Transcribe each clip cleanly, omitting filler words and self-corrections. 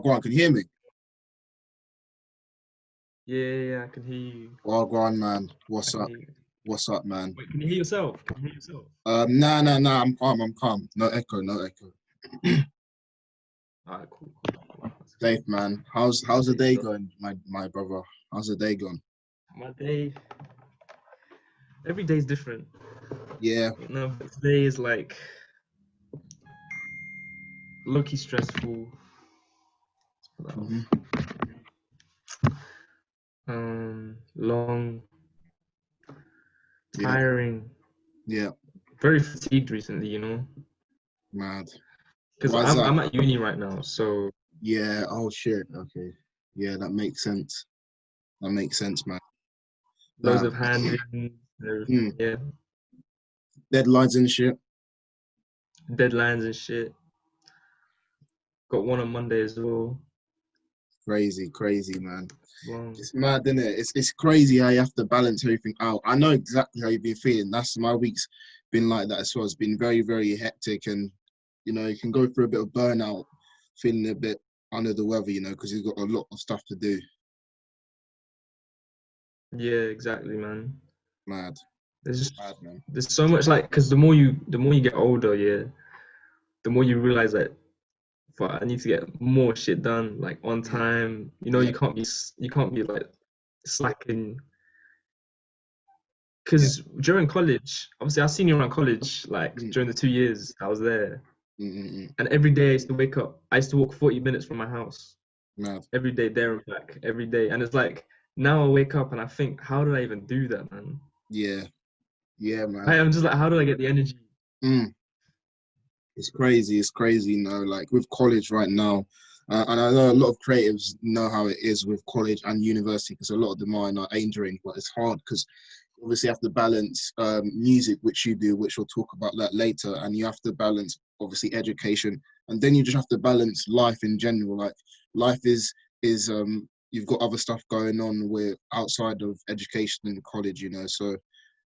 Go on, can you hear me? Yeah, I can hear you. Oh, go on, man. I What's can up? hear you. What's up, man? Wait, can you hear yourself? Can you hear yourself? Nah. I'm calm. I'm calm. No echo. No echo. Alright, cool. That's good. Safe, man. How's the Great day stuff. going, my brother? How's the day going? My day, every day's different. Yeah. But today is like low-key stressful. Put that hmm off. Long, Yeah. tiring, Yeah. very fatigued recently, Mad. because Why is that? I'm at uni right now, so Yeah. Oh shit. Okay. Yeah, that makes sense. That makes sense, man. loads Nah. of handling and everything. Mm. Yeah, Deadlines and shit. deadlines and shit. Got one on Monday as well. Crazy, man. Long. It's mad, isn't it? It's crazy how you have to balance everything out. I know exactly how you've been feeling. That's my week's been like that as well. It's been very hectic, and you can go through a bit of burnout, feeling a bit under the weather, because you've got a lot of stuff to do. Yeah, exactly, man. Mad, There's it's just mad, man. there's so much like because the more you get older, yeah, the more you realize that fuck, I need to get more shit done like on Yeah, time. yeah, You can't be like slacking yeah. because during college, obviously I seen you around college like Mm, during the 2 years I was there, mm. and every day I used to wake up. I used to walk 40 minutes from my house Mad. every day there and back every day, and it's like now I wake up and I think, how did I even do that, man? Yeah, yeah, I man. am just like, how do I get the energy? Mm. It's crazy. It's crazy, like with college right now. And I know a lot of creatives know how it is with college and university because a lot of them are in our engineering, but it's hard because obviously you have to balance music, which you do, which we'll talk about that later, and you have to balance obviously education, and then you just have to balance life in general. Like life is you've got other stuff going on with outside of education in college, so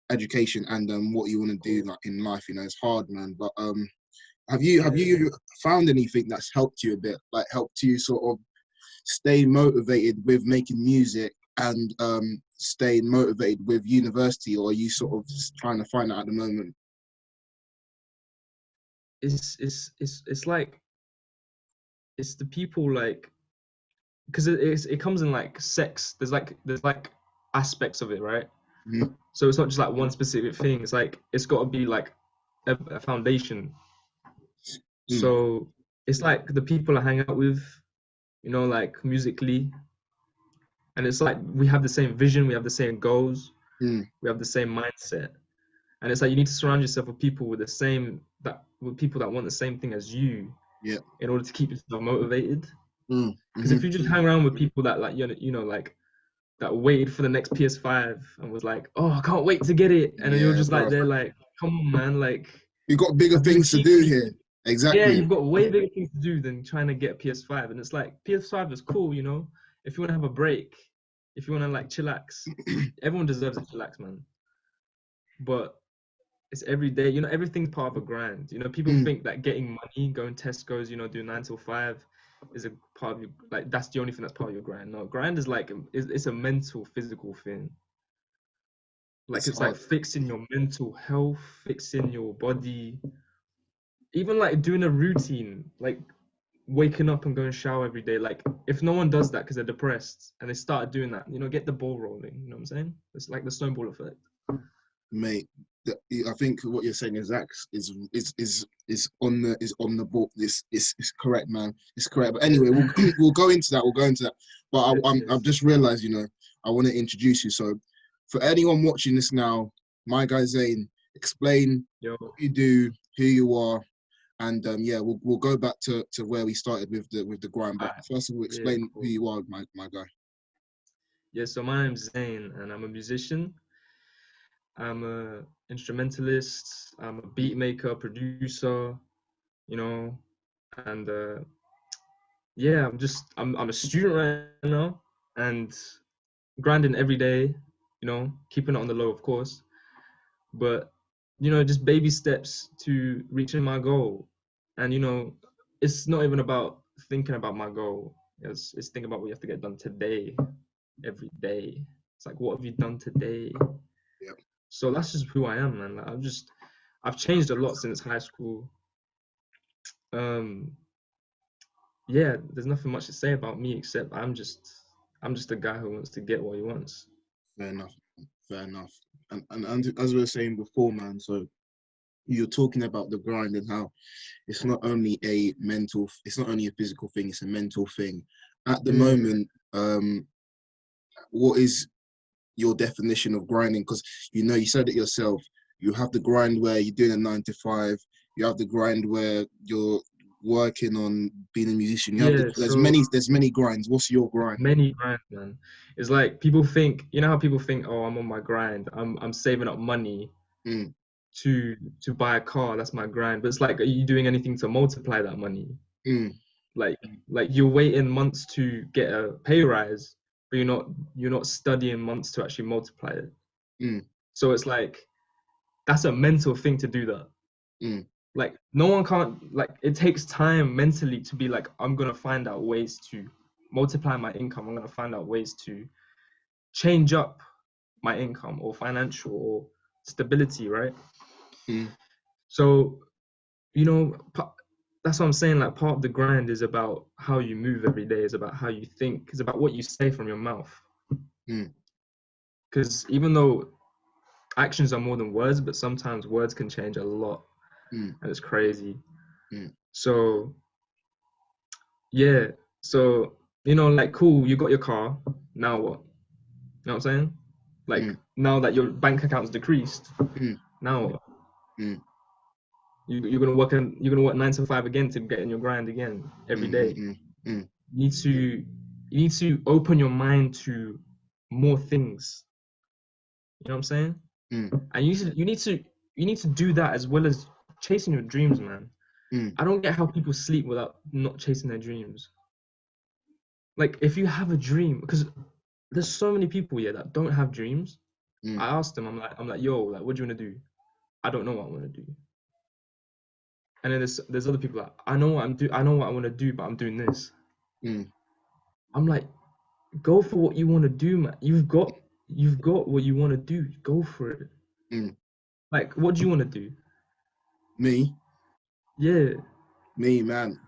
education and what you want to do like in life, it's hard, man. But Yeah. have you found anything that's helped you a bit, like helped you sort of stay motivated with making music and stay motivated with university, or are you sort of just trying to find that at the moment? It's like it's the people like because it comes in like sex. There's like aspects of it, right? Mm-hmm. So it's not just like one specific thing. It's like it's got to be like a foundation. Mm, So it's like the people I hang out with, like musically, and it's like we have the same vision, we have the same goals, mm, we have the same mindset, and it's like you need to surround yourself with people with people that want the same thing as you yeah. in order to keep yourself motivated. Mm, Because if mm-hmm. you just hang around with people that like like that waited for the next PS5 and was like, oh, I can't wait to get it, and then you're Yeah, just like, bro. they're like, come on, man, like, We've got bigger have you things to achieved do here. anything? Yeah, Exactly. you've got way bigger things to do than trying to get PS5, and it's like PS5 is cool, if you want to have a break, if you want to like chillax, everyone deserves a chillax, man. But it's every day, everything's part of a grind. People Mm, think that getting money, going Tesco's, do 9 till 5 is a part of your, like, that's the only thing that's part of your grind. No, grind is like, it's a mental, physical thing. Like, it's it's like hard. fixing your mental health, fixing your body, even like doing a routine, like waking up and going shower every day. Like, if no one does that because they're depressed and they start doing that, get the ball rolling. You know what I'm saying? It's like the snowball effect. Mate. I think what you're saying is on the book. This is correct, man. It's correct. But anyway, we'll Yeah. we'll go into that. We'll go into that. But I've Yes. just realised, I want to introduce you. So, for anyone watching this now, my guy Zain, explain Yo. what you do, who you are, and yeah, we'll go back to where we started with the grind. But Alright. first of all, Yeah. explain who Cool. you are, my guy. Yeah. So my name's Zain, and I'm a musician. I'm a instrumentalist. I'm a beat maker, producer. You know, and yeah, I'm a student right now, and grinding every day. Keeping it on the low, of course, but just baby steps to reaching my goal. And it's not even about thinking about my goal. It's think about what you have to get done today, every day. It's like, what have you done today? Yeah. So that's just who I am, man. Like, I've changed a lot since high school. Um, yeah, there's nothing much to say about me except I'm just a guy who wants to get what he wants. Fair enough. Fair enough. And as we were saying before, man, so you're talking about the grind and how it's not only a physical thing, it's a mental thing. At the Mm, moment, what is your definition of grinding? Because you said it yourself. You have the grind where you're doing a 9 to 5. You have the grind where you're working on being a musician. yeah, so There's many grinds. What's your grind? many grinds, man. It's like people think, you know how people think, oh, I'm on my grind. I'm saving up money Mm, to to buy a car. That's my grind. But it's like, are you doing anything to multiply that money? mm, Like like you're waiting months to get a pay rise, but you're not studying months to actually multiply it. mm, So it's like that's a mental thing to do that. mm, Like no one can't like it takes time mentally to be like, I'm gonna find out ways to multiply my income. I'm gonna find out ways to change up my income or financial or stability, right? mm, So, you know, that's what I'm saying. Like, part of the grind is about how you move every day, is about how you think, it's about what you say from your mouth. mm, Because even though actions are more than words, but sometimes words can change a lot, mm, and it's crazy. mm, So, yeah. So, like, cool, you got your car. Now what? You know what I'm saying? Like, mm, now that your bank account's decreased, mm, now what? mm, You're gonna work 9 to 5 again to get in your grind again every mm, mm, day. mm, mm, You need to you need to open your mind to more things. You know what I'm saying? mm, And you need to do that as well as chasing your dreams, man. mm, I don't get how people sleep without not chasing their dreams. Like if you have a dream, because there's so many people here that don't have dreams. mm, I asked them, I'm like, yo, like, what do you want to do? I don't know what I want to do. And then there's other people like, I know what I want to do, but I'm doing this. mm, I'm like, go for what you want to do, man. You've got what you want to do. Go for it. mm. Like, what do you want to do? Me, Yeah, man.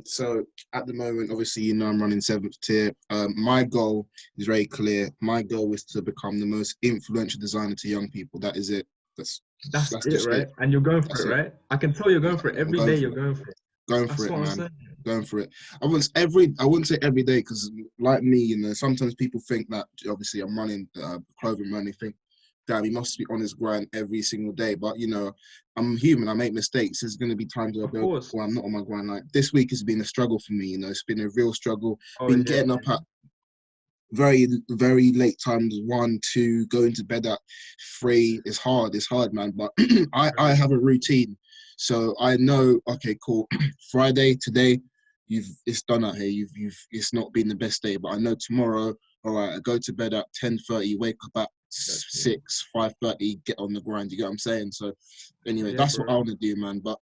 So at the moment, obviously, I'm running 7th tier. My goal is very clear. My goal is to become the most influential designer to young people. That is it. That's that's that's it, just it. right? And you're going for That's it, it. right? I can tell you're going for it I'm every going day. for You're it. going for it. Going for That's it, what I'm man. saying. Going for it. I wouldn't say every day because, like me, sometimes people think that obviously I'm running clothing brand. They think, damn, he must be on his grind every single day. But I'm human. I make mistakes. There's going to be times where I Of go, course. well, I'm not on my grind. Like this week has been a struggle for me. It's been a real struggle. Oh Been yeah. getting up at very very late times, 1 2, going to bed at 3. It's hard, man, but I Right. have a routine, so I know, okay, cool. Friday today, it's done out here. You've it's not been the best day, but I know tomorrow, all right, I go to bed at 10:30, wake up at Exactly. 5:30, get on the grind. You get what I'm saying? So anyway, Yeah, that's what I bro. want to do, man. But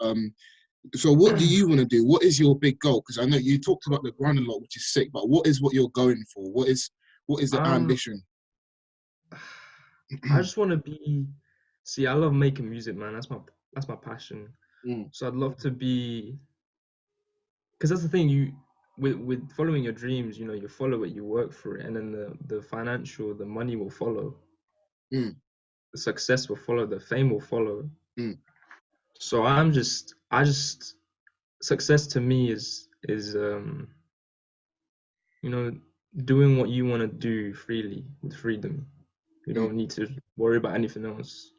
so what do you want to do? What is your big goal? Because I know you talked about the grind a lot, which is sick, but what you're going for? What is the um, ambition? I just want to be. See, I love making music, man. That's my passion. Mm, So I'd love to be, because that's the thing. With following your dreams, you follow it, you work for it, and then the money will follow. mm, The success will follow. The fame will follow. mm, So I just success to me is you know doing what you want to do freely with freedom. You mm, don't need to worry about anything else.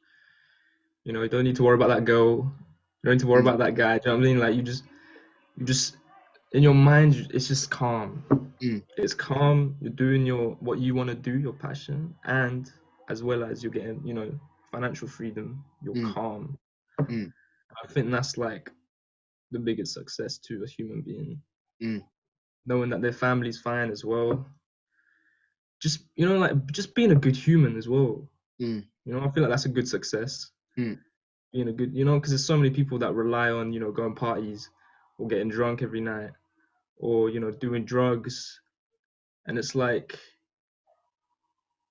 You don't need to worry about that girl. You don't need to worry mm, about that guy. Do you know what I mean? Like you just in your mind, it's just calm. mm, It's calm. You're doing what you want to do, your passion, and as well as you're getting, financial freedom. You're mm, calm. mm, I think that's like the biggest success to a human being, mm, knowing that their family's fine as well. Just like just being a good human as well. mm, I feel like that's a good success. mm, Being a good, because there's so many people that rely on, going parties or getting drunk every night or doing drugs, and it's like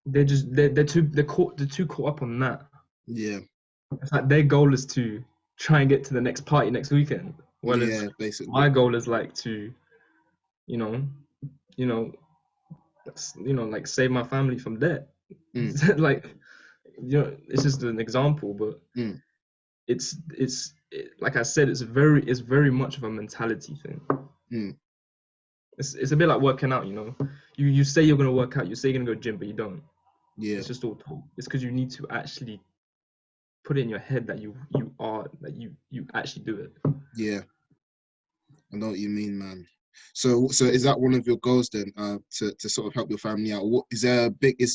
they're too caught up on that. Yeah. It's like their goal is to try and get to the next party next weekend, whereas Yeah, basically. my goal is like to you know you know like save my family from debt. Mm, Like, it's just an example, but mm, like I said, it's very much of a mentality thing. mm. It's a bit like working out. You say you're gonna work out, you say you're gonna go gym, but you don't. Yeah, It's just all talk. It's because you need to actually put it in your head that you actually do it. yeah. I know what you mean, man. So is that one of your goals then? To sort of help your family out. What is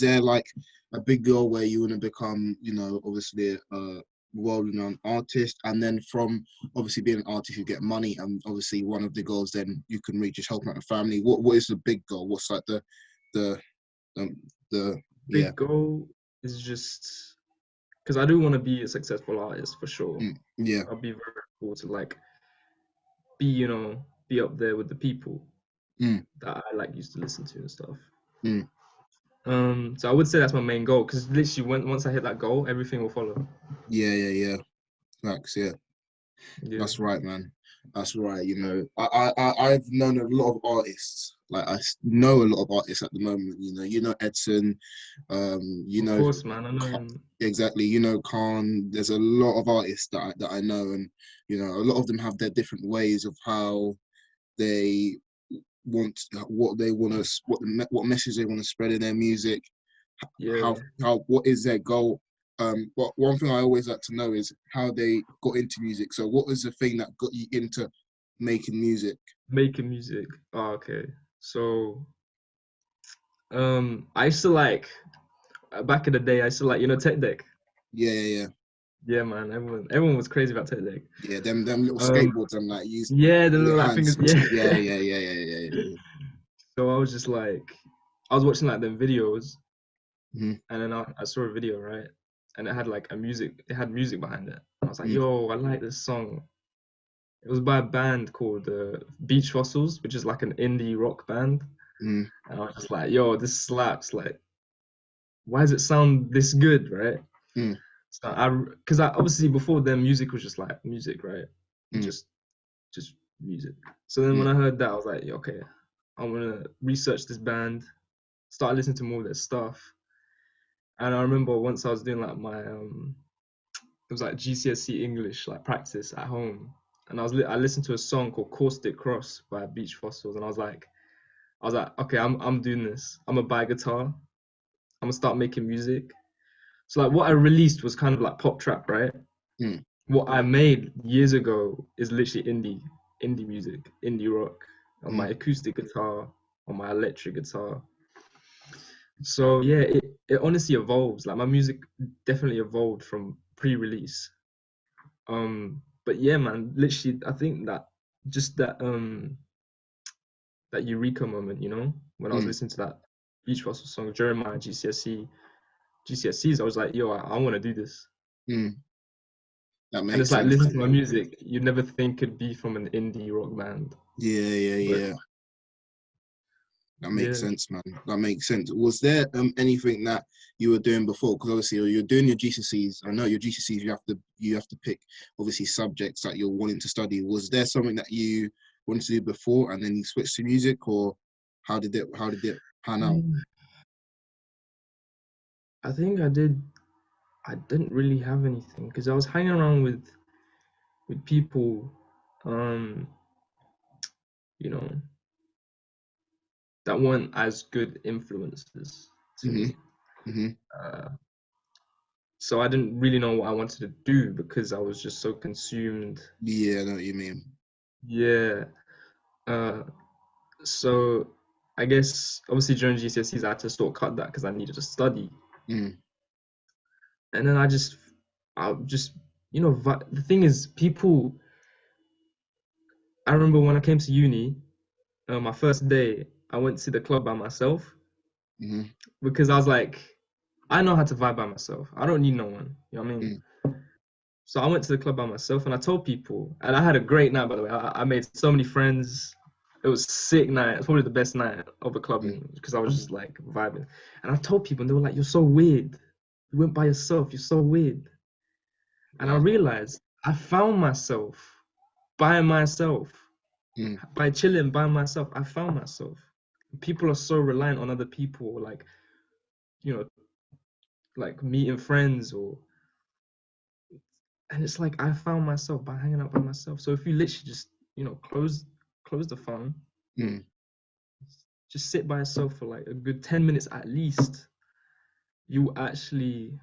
there like a big goal where you want to become, obviously a world-renowned artist, and then from obviously being an artist, you get money, and obviously one of the goals then you can reach is helping out the family. What is the big goal? What's like the um, the yeah. Big goal is just because I do want to be a successful artist for sure. Yeah. I'll be very cool to like be up there with the people Mm, that I like used to listen to and stuff. mm. So I would say that's my main goal because literally once I hit that goal, everything will follow. Yeah, yeah, yeah. Facts, yeah. Yeah, That's right, man. That's right. I've known a lot of artists. Like know a lot of artists at the moment. Edson. You of know, course, man. I know him. exactly. Khan. There's a lot of artists that I know, and a lot of them have their different ways of how they want what they want to what message they want to spread in their music. Yeah. How what is their goal. But one thing I always like to know is how they got into music. So what was the thing that got you into making music? Making music. Oh, okay. So, I used to like back in the day. I used to like Tech Deck. Yeah, yeah, yeah. Yeah, man. Everyone was crazy about Tech Deck. Yeah, them little Um, skateboards and like use yeah, the your little like hands. fingers. Yeah. Yeah, yeah, yeah, yeah, yeah, yeah. So I was just like, I was watching like them videos, Mm-hmm. and then I saw a video, right, and it had like it had music behind it. And I was like, Mm, yo, I like this song. It was by a band called Beach Fossils, which is like an indie rock band. mm, And I was just like, yo, this slaps. Like, why does it sound this good, right? mm, So because I obviously before then music was just like music, right? mm, Just music. So then when mm, I heard that, I was like, okay, I'm gonna research this band, start listening to more of their stuff. And I remember once I was doing like my it was like GCSE English like practice at home, and I listened to a song called Caustic Cross by Beach Fossils, and I was like, okay, I'm doing this. I'm gonna buy a guitar. I'm gonna start making music. So like what I released was kind of like pop trap, right? mm, What I made years ago is literally indie music, indie rock on my mm, acoustic guitar, on my electric guitar. So yeah, it honestly evolves. Like my music definitely evolved from pre-release. But yeah, man, literally, I think that just that eureka moment, when I was mm, listening to that Beach Russell song during my GCSEs, I was like, yo, I want to do this. mm. That And makes it's like sense. listening to my music, you'd never think it'd be from an indie rock band, Yeah, yeah, but yeah. That makes yeah. sense, man. That makes sense. Was there anything that you were doing before? Because obviously you're doing your GCSEs. I know your GCSEs you have to pick obviously subjects that you're wanting to study. Was there something that you wanted to do before and then you switched to music, or how did it pan out? Mm, I think I didn't really have anything because I was hanging around with people, um, you know, that weren't as good influences to Hmm. me. Hmm. Uh, so I didn't really know what I wanted to do because I was just so consumed. Yeah, I know what you mean. Yeah. Uh, so I guess obviously during GCSEs I had to sort of cut that because I needed to study. Mm, And then I just, the thing is, people. I remember when I came to uni, my first day, I went to the club by myself hmm, because I was like, I know how to vibe by myself. I don't need no one. You know what I mean? mm, So I went to the club by myself and I told people, and I had a great night, by the way. I made so many friends. It was sick night. It's probably the best night of the mm, clubbing because I was just like vibing. And I told people, and they were like, "You're so weird. You went by yourself. You're so weird." And I wow. realized I found myself by myself, Mm, by chilling by myself. I found myself. People are so reliant on other people, like, you know, like meeting friends or, and it's like I found myself by hanging out by myself. So if you literally just, close the phone, mm, just sit by yourself for like a good 10 minutes at least, you actually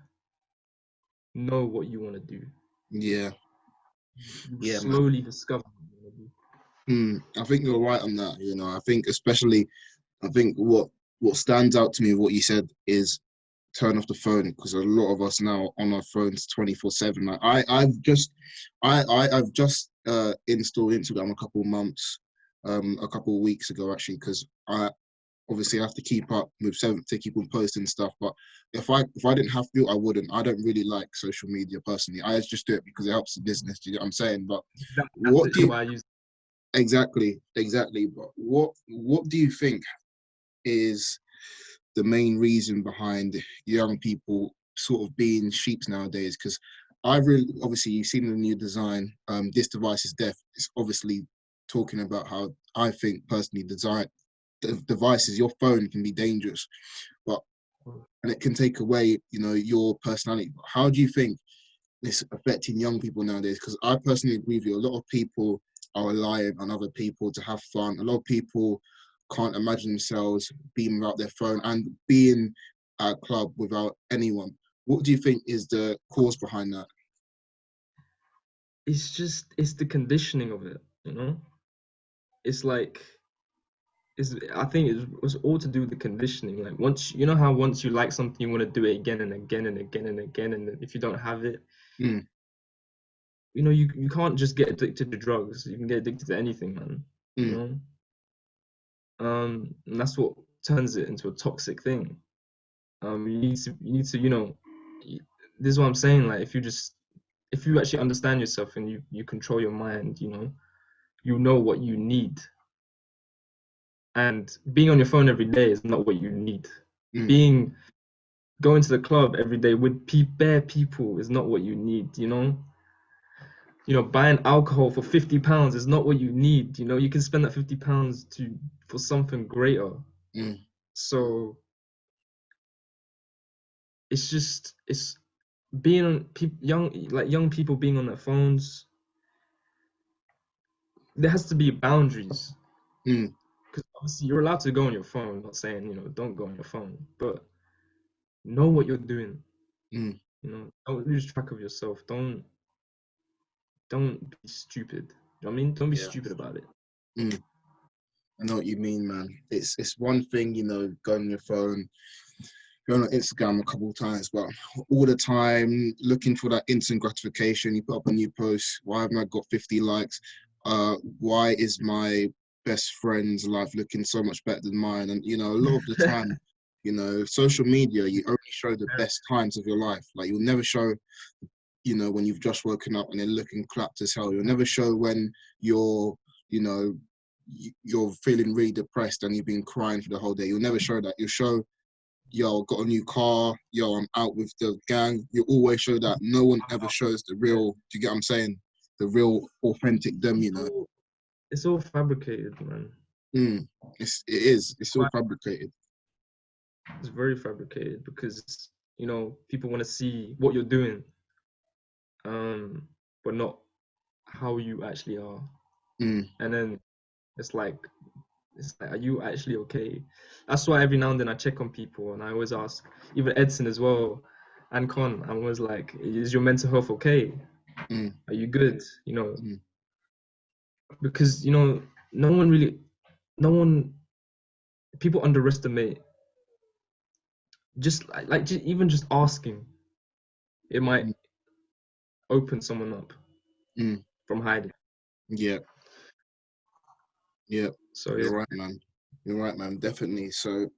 know what you want to do. yeah, You yeah, man. slowly discover what you want to do. I think you're right on that. You know, I think especially, I think what stands out to me, what you said, is turn off the phone because a lot of us now on our phones 24/7. Like I've just installed Instagram a couple of weeks ago actually, because I obviously have to keep up with Seventh to keep on posting stuff. But if I didn't have to, I wouldn't. I don't really like social media personally. I just do it because it helps the business. Do you get what I'm saying? But That's what do literally you why I use. exactly? But what do you think is the main reason behind young people sort of being sheeps nowadays? Because I really, obviously, you've seen the new design, This Device is Death. It's obviously talking about how I think personally design the devices, your phone can be dangerous, but and it can take away, your personality. How do you think it's affecting young people nowadays? Because I personally agree with you. A lot of people are reliant on other people to have fun. A lot of people can't imagine themselves being without their phone and being at a club without anyone. What do you think is the cause behind that? It's the conditioning of it. It's like I think it's all to do with the conditioning. Like once you like something, you want to do it again and again and again and again, and if you don't have it, Mm, you can't just get addicted to drugs. You can get addicted to anything, man. You mm, know, and that's what turns it into a toxic thing. You need to this is what I'm saying. Like if you actually understand yourself and you control your mind, you know what you need. And being on your phone every day is not what you need. mm, Being Going to the club every day with bare people is not what you need. Buying alcohol for £50 is not what you need. You can spend that £50 for something greater. mm, So it's being on young people being on their phones. There has to be boundaries mm, because obviously you're allowed to go on your phone. I'm not saying don't go on your phone, but know what you're doing. mm. Don't lose track of yourself. Don't be stupid. You know what I mean? Don't be Yeah. stupid about it. Mm. I know what you mean, man. It's one thing, going on your phone, going on Instagram a couple of times, but all the time looking for that instant gratification. You put up a new post. Why haven't I got 50 likes? Why is my best friend's life looking so much better than mine? And a lot of the time, social media, you only show the best times of your life. Like you'll never show, when you've just woken up and they're looking clapped as hell. You'll never show when you're, you know, you're feeling really depressed and you've been crying for the whole day. You'll never show that. You'll show, yo, got a new car, yo, I'm out with the gang. You always show that. No one ever shows the real, do you get what I'm saying? The real authentic them. It's all fabricated, man. Mm, it's all fabricated. It's very fabricated because people want to see what you're doing, but not how you actually are. Mm, And then it's like are you actually okay? That's why every now and then I check on people and I always ask, even Edson as well, and Con, I'm always like, is your mental health okay? mm, Are you good? mm, Because no one really, no one, people underestimate even just asking, it might mm, open someone up mm. from hiding. Yeah, yeah, So yeah. you're right, man. You're right, man. Definitely. So,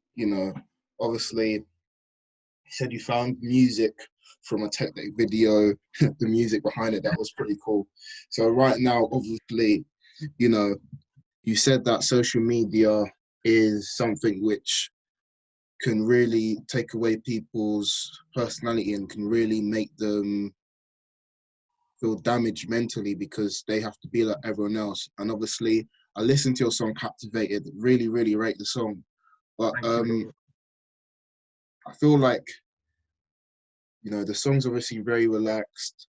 obviously, you said you found music from a Technic video, the music behind it, that was pretty cool. So right now, obviously, you know, you said that social media is something which can really take away people's personality and can really make them feel damaged mentally because they have to be like everyone else. And obviously, I listened to your song "Captivated." Really, really rate the song, but Thank you, bro. I feel like the song's obviously very relaxed.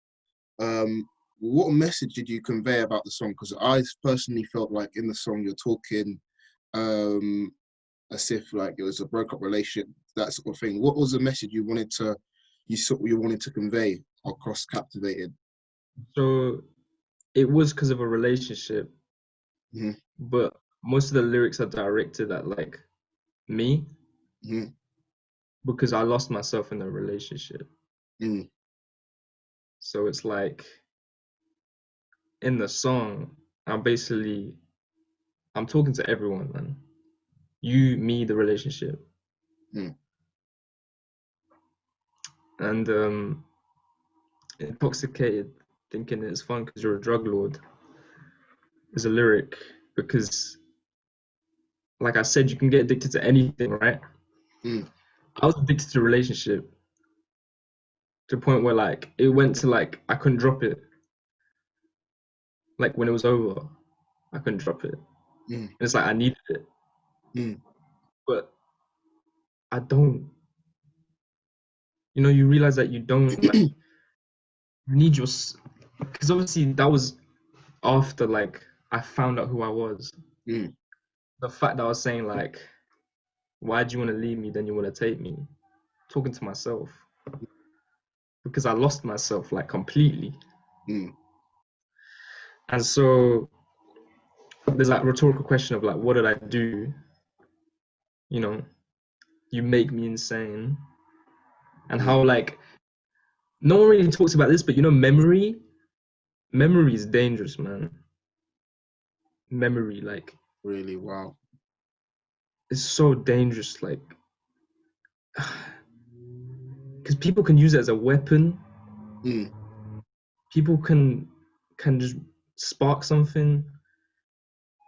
What message did you convey about the song? Because I personally felt like in the song you're talking um, as if like it was a broke up relationship, that sort of thing. What was the message you wanted to convey across Captivated? So it was because of a relationship, Mm-hmm. but most of the lyrics are directed at like me Mm-hmm. because I lost myself in the relationship. Mm-hmm. So it's like in the song, I'm talking to everyone, man. You, me, the relationship. Mm-hmm. And intoxicated, thinking it's fun because you're a drug lord is a lyric because like I said, you can get addicted to anything, right? Mm-hmm. I was addicted to a relationship to the point where like it went to like I couldn't drop it. Like when it was over, I couldn't drop it. Mm-hmm. And it's like I needed it. But I don't. You realize that you don't like need your because obviously that was after like I found out who I was. Mm-hmm. The fact that I was saying like, why do you want to leave me? Then you want to take me. Talking to myself because I lost myself like completely. Mm-hmm. And so there's like rhetorical question of like, what did I do? You know, you make me insane. And how like no one really talks about this, but memory is dangerous, man. Memory, like, Really, wow. it's so dangerous, like, because people can use it as a weapon. Mm-hmm. People can just spark something.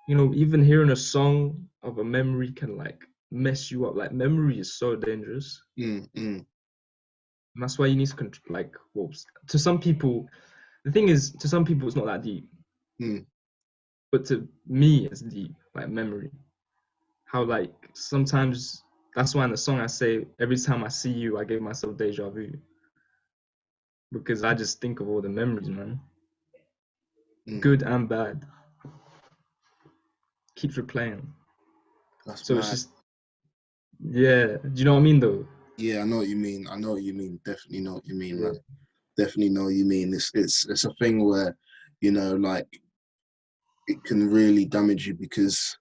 Even hearing a song of a memory can like mess you up. Like, memory is so dangerous. Mm-hmm. And that's why you need to like, well, to some people, the thing is, to some people, it's not that deep, Mm-hmm. but to me, it's deep, like memory. How, like, sometimes that's why in the song I say, every time I see you, I give myself deja vu because I just think of all the memories, man, good and bad, keeps replaying. That's So it's mad. just, yeah, do you know what I mean, though? Yeah, I know what you mean. I know what you mean. Definitely know what you mean, Yeah. man. Definitely know what you mean. It's a thing where, like it can really damage you because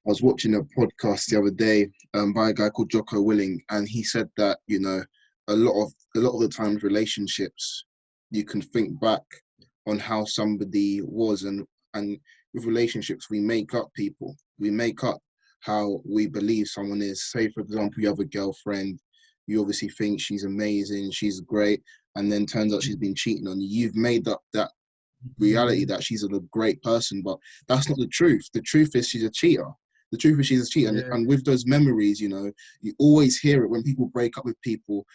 I was watching a podcast the other day by a guy called Jocko Willing, and he said that a lot of the times relationships, you can think back on how somebody was, and with relationships we make up people, we make up how we believe someone is. Say for example, you have a girlfriend, you obviously think she's amazing, she's great, and then turns out she's been cheating on you. You've made up that reality that she's a great person, but that's not the truth. The truth is she's a cheater. The truth is she's a cheater. Yeah. And with those memories, you always hear it when people break up with people.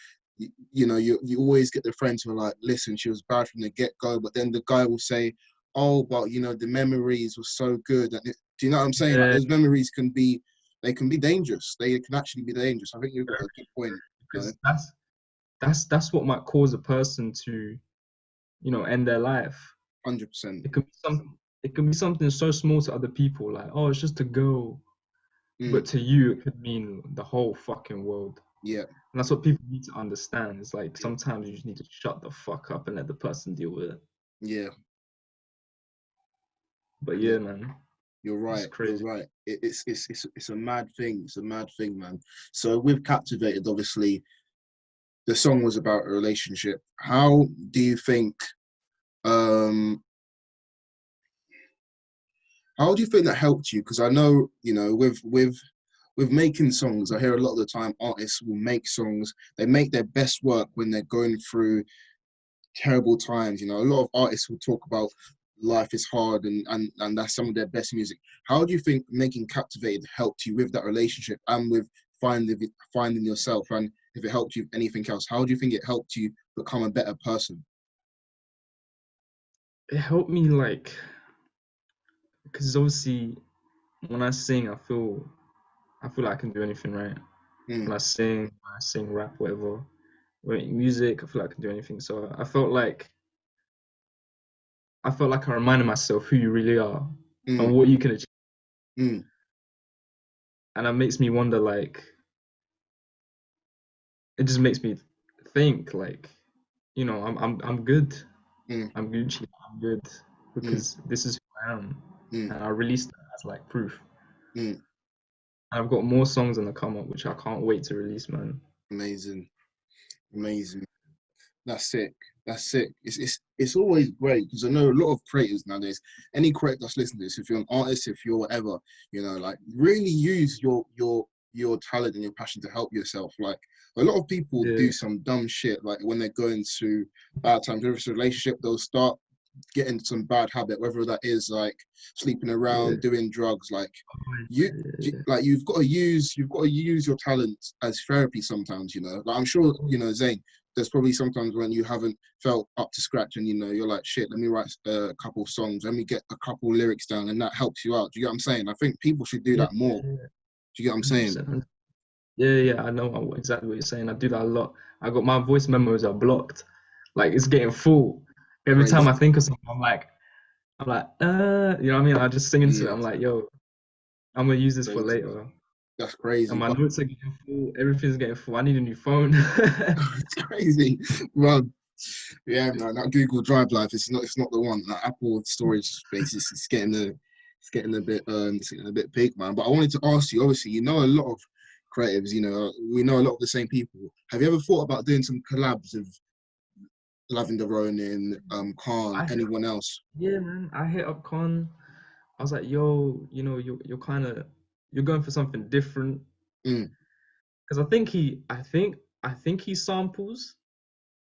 You always get the friends who are like, listen, she was bad from the get-go, but then the guy will say, oh, but the memories were so good. And do you know what I'm saying? Like Yeah, those memories they can be dangerose. They can actually be dangerous. I think you've got a good point. because that's what might cause a person to, end their life. 100%. It can be something so small to other people, like, oh, it's just a girl, Mm, but to you, it could mean the whole fucking world. yeah, And that's what people need to understand. It's like sometimes you just need to shut the fuck up and let the person deal with it. yeah, But yeah. yeah, man, You're it's right. You're crazy. right. It's a mad thing. It's a mad thing, man. So with Captivated, obviously, the song was about a relationship. How do you think? Um, how do you think that helped you? Because I know, with making songs, I hear a lot of the time artists will make songs. They make their best work when they're going through terrible times. A lot of artists will talk about life is hard and that's some of their best music. How do you think making Captivated helped you with that relationship and with finding yourself? And if it helped you with anything else, how do you think it helped you become a better person? It helped me like, because obviously when I sing, I feel like I can do anything, right? Mm, When I sing rap, whatever. When music, I feel like I can do anything. So I felt like I reminded myself who you really are and mm, what you can achieve. mm, And that makes me wonder, like, it just makes me think, like, I'm good. mm, I'm Gucci. I'm good mm, because this is who I am, mm, and I released that as like proof. mm. And I've got more songs in the come up, which I can't wait to release, man. Amazing, amazing. That's sick. That's sick. It's always great because I know a lot of creators nowadays. Any creator that's listening to this, if you're an artist, if you're whatever, like really use your talent and your passion to help yourself. Like a lot of people Yeah, do some dumb shit. Like when they're going through bad times, whether it's a relationship, they'll start get into some bad habit, whether that is like sleeping yeah, around, doing drugs, like you yeah, yeah. like you've got to use your talent as therapy sometimes, Like I'm sure, Zayn, there's probably sometimes when you haven't felt up to scratch and you're like, shit, let me write a couple songs, let me get a couple lyrics down and that helps you out. Do you get what I'm saying? I think people should do Yeah, that yeah, more. yeah, Do you get what I'm saying? 100%. Yeah, yeah, I know exactly what you're saying. I do that a lot. I got my voice memos are blocked. Like it's getting full. Every time I Crazy. think of something, I'm like, you know what I mean? I just sing into it. Yeah, I'm like, yo, I'm gonna use this for crazy, man. later. That's And crazy. my But notes are getting full. Everything's getting full. I need a new phone. it's crazy. Well, yeah, man, that Google Drive life it's not the one. That Apple storage space is it's getting a bit big, man. But I wanted to ask you, obviously, you know a lot of creatives, we know a lot of the same people. Have you ever thought about doing some collabs with Lavender Ronin, Khan, I hit anyone else? Yeah, man. I hit up Con. I was like, yo, you're going for something different. Mm, Because I think he samples.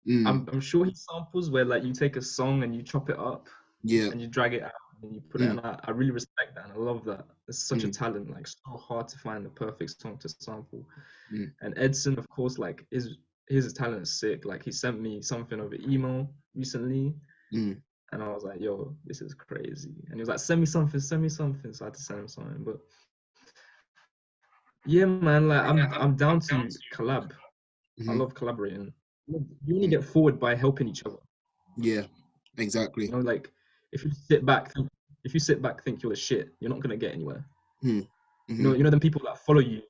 mm, I'm sure he samples where like you take a song and you chop it up yeah, and you drag it out and you put it. mm, And I really respect that and I love that. It's such a mm, talent. Like so hard to find the perfect song to sample. mm, And Edson, of course, like his talent is sick. Like he sent me something over email recently. mm. And I was like, yo, this is crazy. And he was like, send me something, send me something. So I had to send him something. But yeah, man, like I'm down to collab. I Hmm. love collaborating. You only get forward by helping each other. Yeah, exactly. Like if you sit back, if you sit back, think you're the shit, you're not gonna get anywhere. Mm, hmm. Them people that follow you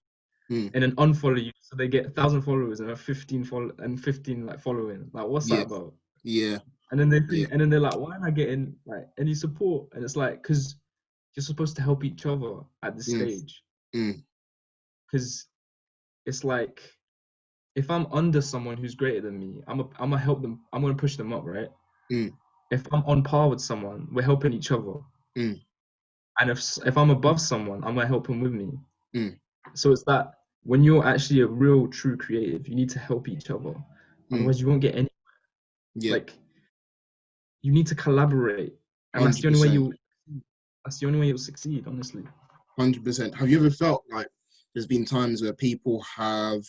Mm, and then unfollow you, so they get 1,000 followers and a 15 like following. Like, what's that yeah, about? yeah, And then they yeah. think, and then they're like, why am I getting like any support? And it's like, because you're supposed to help each other at this Mm, stage. mm, Because it's like, if I'm under someone who's greater than me, I'm gonna help them. I'm gonna push them up, right? mm, If I'm on par with someone, we're helping each other. mm, And if I'm above someone, I'm gonna help him with me. mm, So it's that when you're actually a real true creative, you need to help each other. mm. Otherwise, you won't get any. Yeah, Like you need to collaborate, and 100%. that's the only way you'll succeed. Honestly, 100%. Have you ever felt like there's been times where people have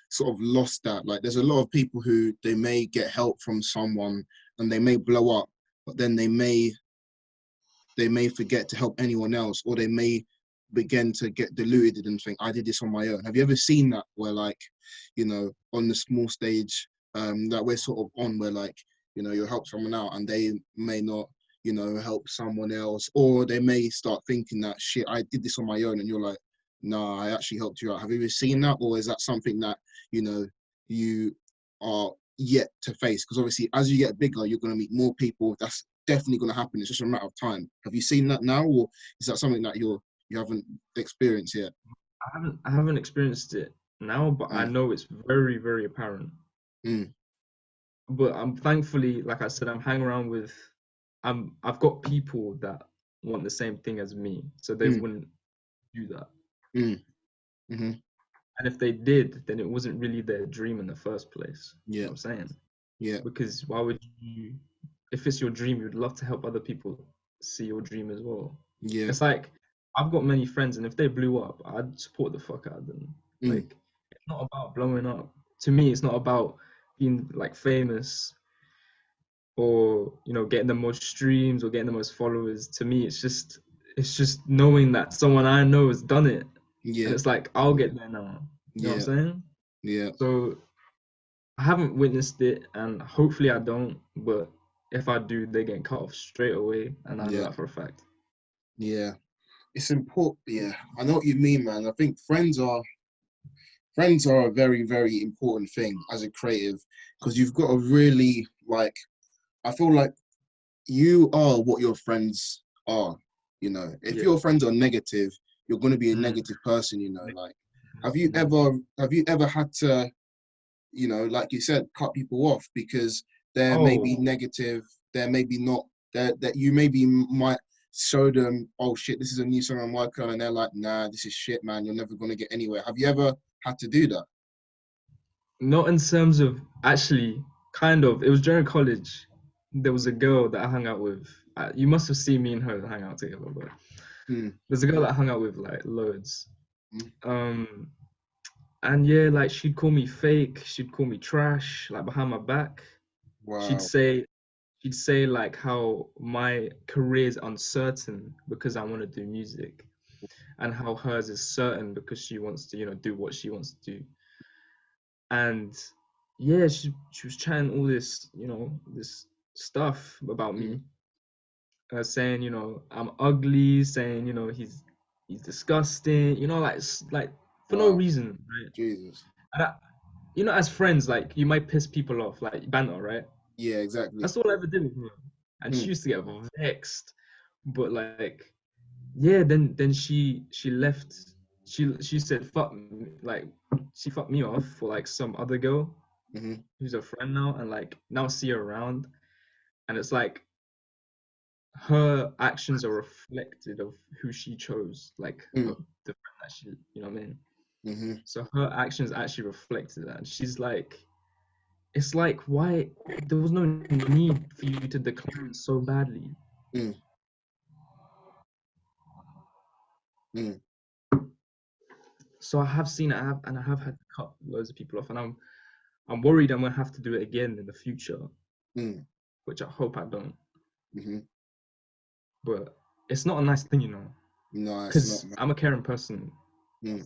sort of lost that? Like, there's a lot of people who they may get help from someone and they may blow up, but then they may forget to help anyone else, or they may begin to get deluded and think, I did this on my own. Have you ever seen that where like, on the small stage that we're sort of on where like, you'll help someone out and they may not, help someone else, or they may start thinking that shit, I did this on my own, and you're like, nah, I actually helped you out. Have you ever seen that? Or is that something that, you are yet to face? Because obviously as you get bigger, you're going to meet more people. That's definitely going to happen. It's just a matter of time. Have you seen that now, or is that something that you haven't experienced yet? I haven't experienced it now, but I Mm, know it's very, very apparent. mm, But I'm thankfully, like I said, I'm hanging around with, I've got people that want the same thing as me, so they mm, wouldn't do that. mm, mm-hmm. And if they did, then it wasn't really their dream in the first place. You Yeah, know what I'm saying? yeah, Because why would you, if it's your dream, you'd love to help other people. see your dream as well. Yeah. It's like I've got many friends, and if they blew up, I'd support the fuck out of them. Mm. Like, it's not about blowing up. To me, it's not about being like famous or getting the most streams or getting the most followers. To me, it's just knowing that someone I know has done it, and Yeah. it's like I'll get there now. You know what I'm Yeah. saying? Yeah. So I haven't witnessed it, and hopefully I don't. But if I do, they get cut off straight away, and I know Yeah. that for a fact. Yeah. It's important. Yeah, I know what you mean, man. I think friends are a very, very important thing as a creative, because you've got to really like. I feel like you are what your friends are. If Yeah. your friends are negative, you're going to be a Mm. negative person. Like, have you Mm. ever have you ever had to, like you said, cut people off because they're maybe Oh, negative, they're maybe not, that you maybe might show them, oh shit, this is a new song I'm working on, and they're like, nah, this is shit, man, you're never gonna get anywhere. Have you ever had to do that? not in terms of actually, kind of. It was during college. There was a girl that I hung out with. You must have seen me and her hang out together, but Hmm. there's a girl that I hung out with like loads. Hmm. Um, and yeah, like she'd call me fake. She'd call me trash, like behind my back. She'd Wow. say, she'd say like how my career is uncertain because I want to do music, and how hers is certain because she wants to, do what she wants to do. And yeah, she was chatting all this, this stuff about Hmm. me, saying, I'm ugly, saying, he's disgusting, like for no Wow. reason, right? Jesus. And as friends, like you might piss people off, like banter, right? Yeah, exactly. That's all I ever did with her. And Hmm. she used to get vexed, but like, yeah, then she left. She said fuck me, like she fucked me off for like some other girl Hmm. who's a friend now, and like now see her around, and it's like her actions are reflected of who she chose, like Hmm. the friend that she, what I mean. Hmm. So her actions actually reflected that, and she's like, it's like, why there was no need for you to decline so badly. Hmm. Hmm. So I have seen it, I have had to cut loads of people off, and I'm worried I'm gonna have to do it again in the future, Hmm. which I hope I don't. Hmm. But it's not a nice thing, No, it's not, because man. I'm a caring person. Hmm.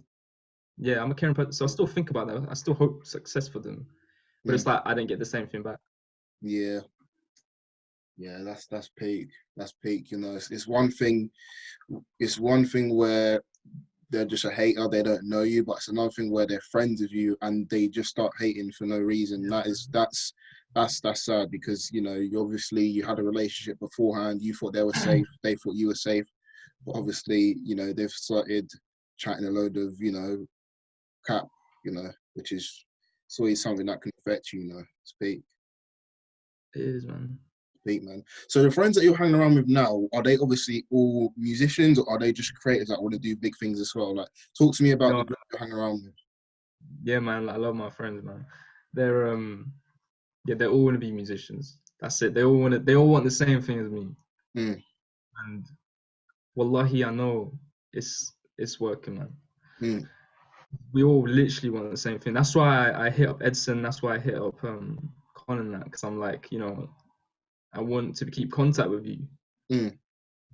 Yeah, I'm a caring person, so I still think about that. I still hope success for them, but Hmm. it's like I didn't get the same thing back. Yeah. Yeah, that's peak. That's peak. It's one thing. It's one thing where they're just a hater, they don't know you, but it's another thing where they're friends with you and they just start hating for no reason. Yeah, That's sad, because you obviously you had a relationship beforehand, you thought they were safe, they thought you were safe, but obviously they've started chatting a load of crap, which is, it's always something that can affect you. Speak. it is, man. Speak, man. So the friends that you're hanging around with now, are they obviously all musicians, or are they just creators that want to do big things as well? Like, talk to me about the No, group you're hanging around with. yeah, man. I love my friends, man. They're yeah, they all want to be musicians. That's it. They all want the same thing as me. Mm. And wallahi, I know it's working, man. Mm. We all literally want the same thing. That's why I hit up Edson. That's why I hit up Colin, that, because I'm like, I want to keep contact with you. Mm.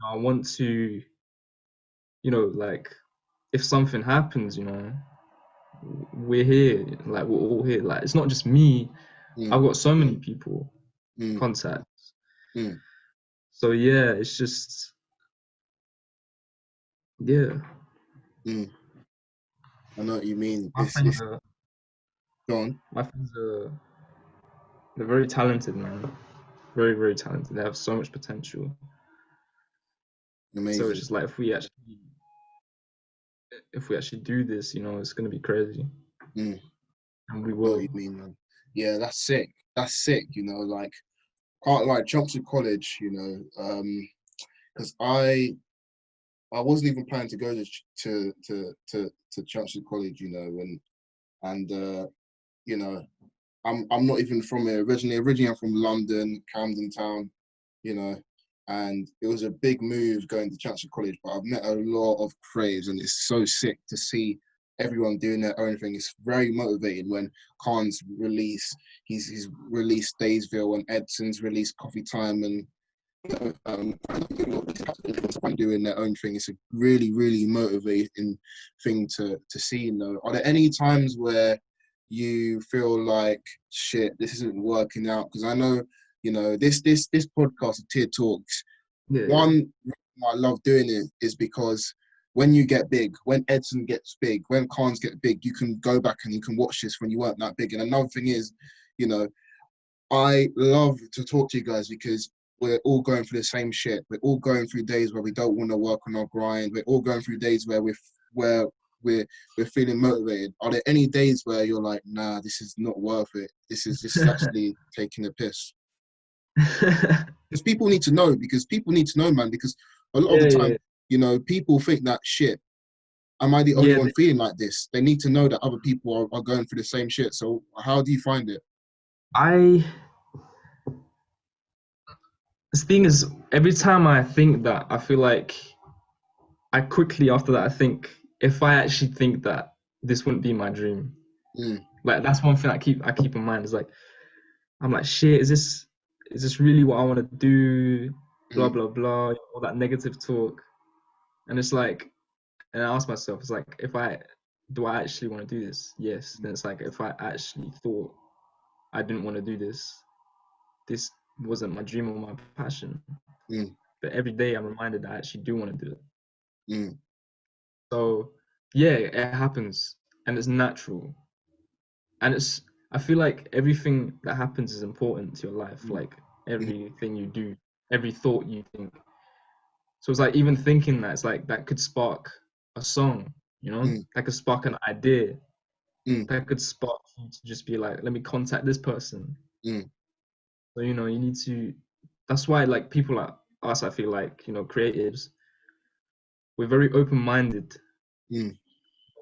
I want to, like, if something happens, we're here. Like, we're all here. Like, it's not just me. I've Mm. got so many people Mm. contacts. Mm. So yeah, it's just, yeah. Mm. I know what you mean. My friends It's are gone. my friends are they're very talented, man. Very, very talented. They have so much potential. So it's Amazing. just like if we actually do this, it's gonna be crazy, Mm. and we I know what you will. mean, man. Yeah, that's sick. That's sick. Like, can't like jump to college. Because I wasn't even planning to go to Chelmsford College. And you know, I'm not even from here originally. Originally, I'm from London, Camden Town. You know, and it was a big move going to Chancellor College. But I've met a lot of creatives, and it's so sick to see everyone doing their own thing. It's very motivating when Khan's released, he's released Daysville, and Edson's released Coffee Time, and doing their own thing. It's a really, really motivating thing to see. You know, are there any times where you feel like shit, this isn't working out? Because I know, you know, this podcast, Tier Talks. Yeah. One reason why I love doing it is because when you get big, when Edson gets big, when Khans get big, you can go back and you can watch this when you weren't that big. And another thing is, you know, I love to talk to you guys because we're all going through the same shit. We're all going through days where we don't want to work on our grind. We're all going through days where we're feeling motivated. Are there any days where you're like, nah, this is not worth it? This is actually taking a piss. Because people need to know. Because people need to know, man. Because a lot of the time, you know, people think that shit. Am I the only one feeling like this? They need to know that other people are going through the same shit. So how do you find it? The thing is, every time I think that, I feel like I quickly after that I think if I actually think that this wouldn't be my dream, like that's one thing I keep in mind is like I'm like shit, is this really what I want to do? Blah blah blah, all that negative talk, and it's like, and I ask myself, it's like do I actually want to do this? Yes. Then it's like if I actually thought I didn't want to do this wasn't my dream or my passion. But every day I'm reminded that I actually do want to do it. So yeah, it happens and it's natural. And I feel like everything that happens is important to your life. Like everything you do, every thought you think. So it's like even thinking that it's like that could spark a song, you know? That could spark an idea. That could spark you to just be like, let me contact this person. So, you know, you need to, that's why like people like us, I feel like, you know, creatives, we're very open-minded. We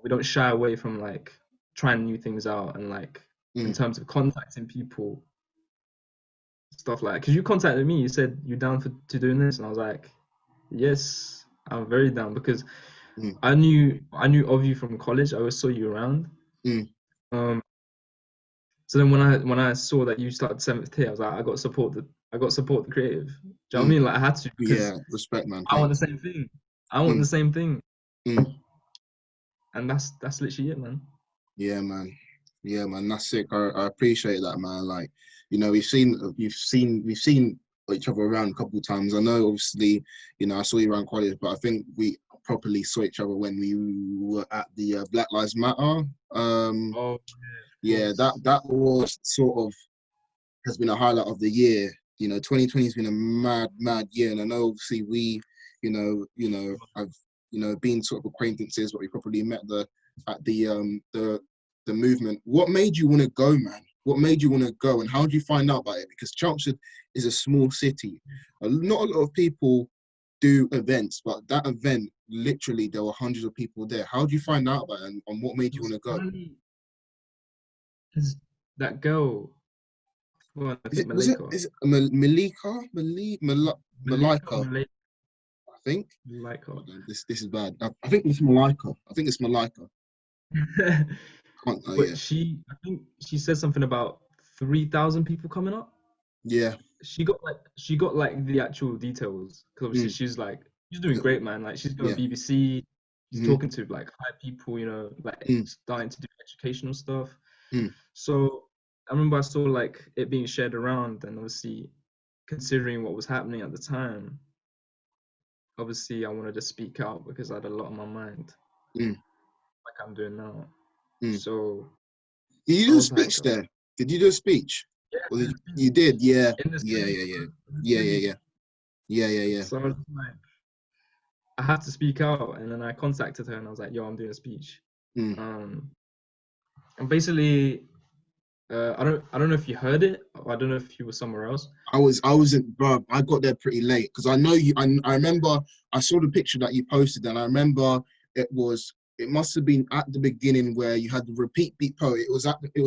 don't shy away from like trying new things out and like in terms of contacting people, stuff like, because you contacted me, you said you're down to doing this, and I was like, yes, I'm very down because I knew of you from college. I always saw you around. So then when I saw that you started 7th tier, I was like, I got to support the creative. Do you know what I mean? Like I had to because respect, man. I want the same thing. I want the same thing. And that's literally it, man. Yeah, man. Yeah, man. That's sick. I appreciate that, man. Like, you know, we've seen each other around a couple of times. I know, obviously, you know, I saw you around college, but I think we properly saw each other when we were at the Black Lives Matter. Oh, yeah, that was sort of has been a highlight of the year. You know, 2020 has been a mad year, and I know obviously we, I've been sort of acquaintances, but we probably met at the movement. What made you want to go, man? What made you want to go, and how did you find out about it? Because Chelmsford is a small city. Not a lot of people do events, but that event, literally, there were hundreds of people there. How did you find out about it, and what made you want to go? Because that girl, well, I think Is it Malika. Malika? Malika, Malika. I think. Malika. This is bad. I think it's Malika. I think it's Malika. But Yeah. I think she said something about 3,000 people coming up. Yeah. She got like the actual details because obviously she's doing great, man. Like she's going Yeah. BBC. She's talking to like high people, you know, like starting to do educational stuff. So I remember I saw like it being shared around, and obviously considering what was happening at the time, obviously I wanted to speak out because I had a lot on my mind, like I'm doing now. So Did you I do a was like, speech there? Did you do a speech? yeah, Or you did? Yeah. in the Yeah. studio, Yeah. Yeah. in the Yeah. Yeah. studio. Yeah. Yeah. Yeah. Yeah. So I was like, I had to speak out, and then I contacted her, and I was like, "Yo, I'm doing a speech." And basically, I don't know if you heard it, or I don't know if you were somewhere else. I wasn't, bro. I got there pretty late because I know you. I remember I saw the picture that you posted, and I remember it must have been at the beginning where you had the repeat beat poet. It was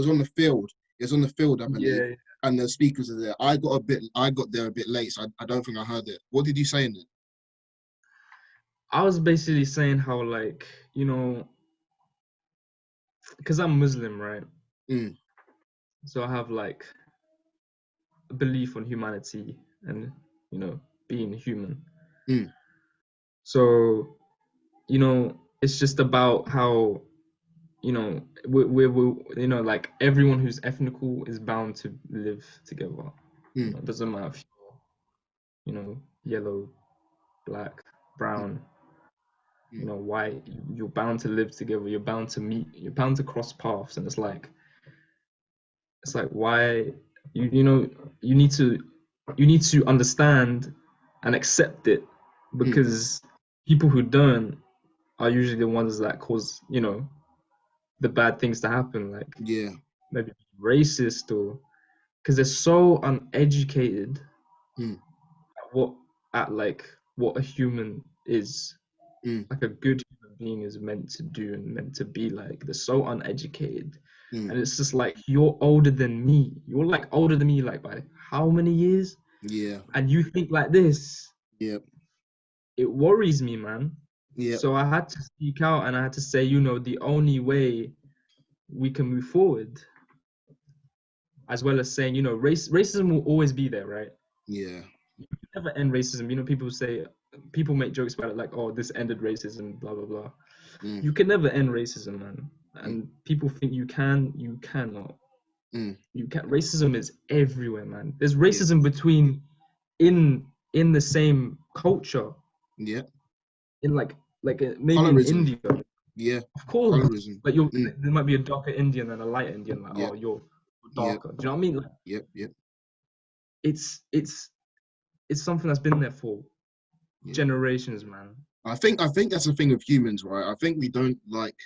on the field. It was on the field, I believe. Yeah. and the speakers are there. I got there a bit late, so I don't think I heard it. What did you say in it? I was basically saying how, like, because I'm Muslim, right? Mm, So I have like a belief on humanity and being human. mm, So it's just about how we like everyone who's ethnical is bound to live together. mm, It doesn't matter if you're yellow, black, mm, brown, mm. white. You're bound to live together. You're bound to meet. You're bound to cross paths, and it's like why you you need to you need to understand and accept it, Mm. because people who don't are usually the ones that cause the bad things to happen, like Yeah. maybe racist, or because they're so uneducated Mm, at what a human is, mm, like a good human being is meant to do and meant to be like. They're so uneducated. mm. And it's just like, you're older than me. You're like older than me, like by how many years? Yeah. And you think like this. Yep. It worries me, man. Yep. So I had to speak out and I had to say, the only way we can move forward, as well as saying, racism will always be there, right? Yeah. You can never end racism. People make jokes about it, like, oh, this ended racism, blah blah blah. Mm, You can never end racism, man. mm, And people think you can. You cannot. mm. You can't. Racism is everywhere, man. There's Yeah. racism between in the same culture, Yeah. in maybe in Colorism. India, Yeah. of course. Colorism. Like Mm. there might be a darker Indian than a light Indian. Like, Yep. oh, you're Yep. darker. Do you know what I mean? Like, Yep. Yep. it's something that's been there for Yeah. generations, man. I think that's the thing with humans, right? I think we don't like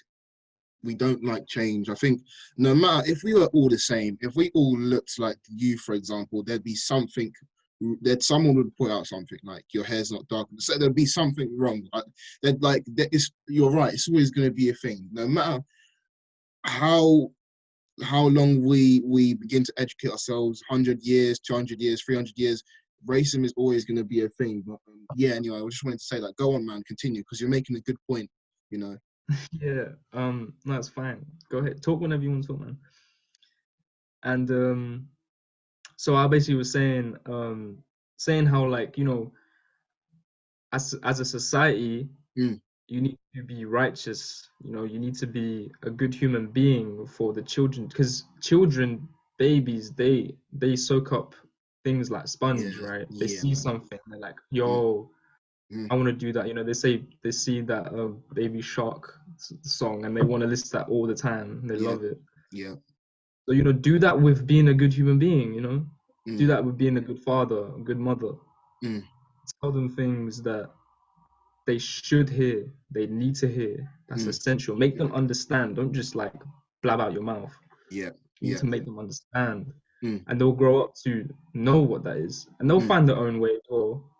change. I think no matter if we were all the same, if we all looked like you, for example, there'd be something that someone would put out something like your hair's not dark. So there'd be something wrong. You're right. It's always going to be a thing, no matter how how long we begin to educate ourselves. 100 years, 200 years, 300 years. Racism is always going to be a thing. But yeah, anyway, I just wanted to say that. Go on, man. Continue because you're making a good point. You know. Yeah. No, it's fine. Go ahead. Talk whenever you want to talk, man. And so I basically was saying how, like, as a society, Mm, you need to be righteous. You need to be a good human being for the children, because children, babies, they soak up things like sponge, yeah. right? They Yeah, see man. something, they're like, Mm, yo, mm. I want to do that. They see that Baby Shark song, and they want to listen to that all the time. They Yeah. love it. Yeah. So, do that with being a good human being. Do Mm, that with being a good father, a good mother. mm, Tell them things that they should hear, they need to hear. That's mm. essential. Make them understand. Don't just like blab out your mouth. Yeah. You need Yeah. to make them understand. Mm, And they'll grow up to know what that is. And they'll mm, find their own way as well.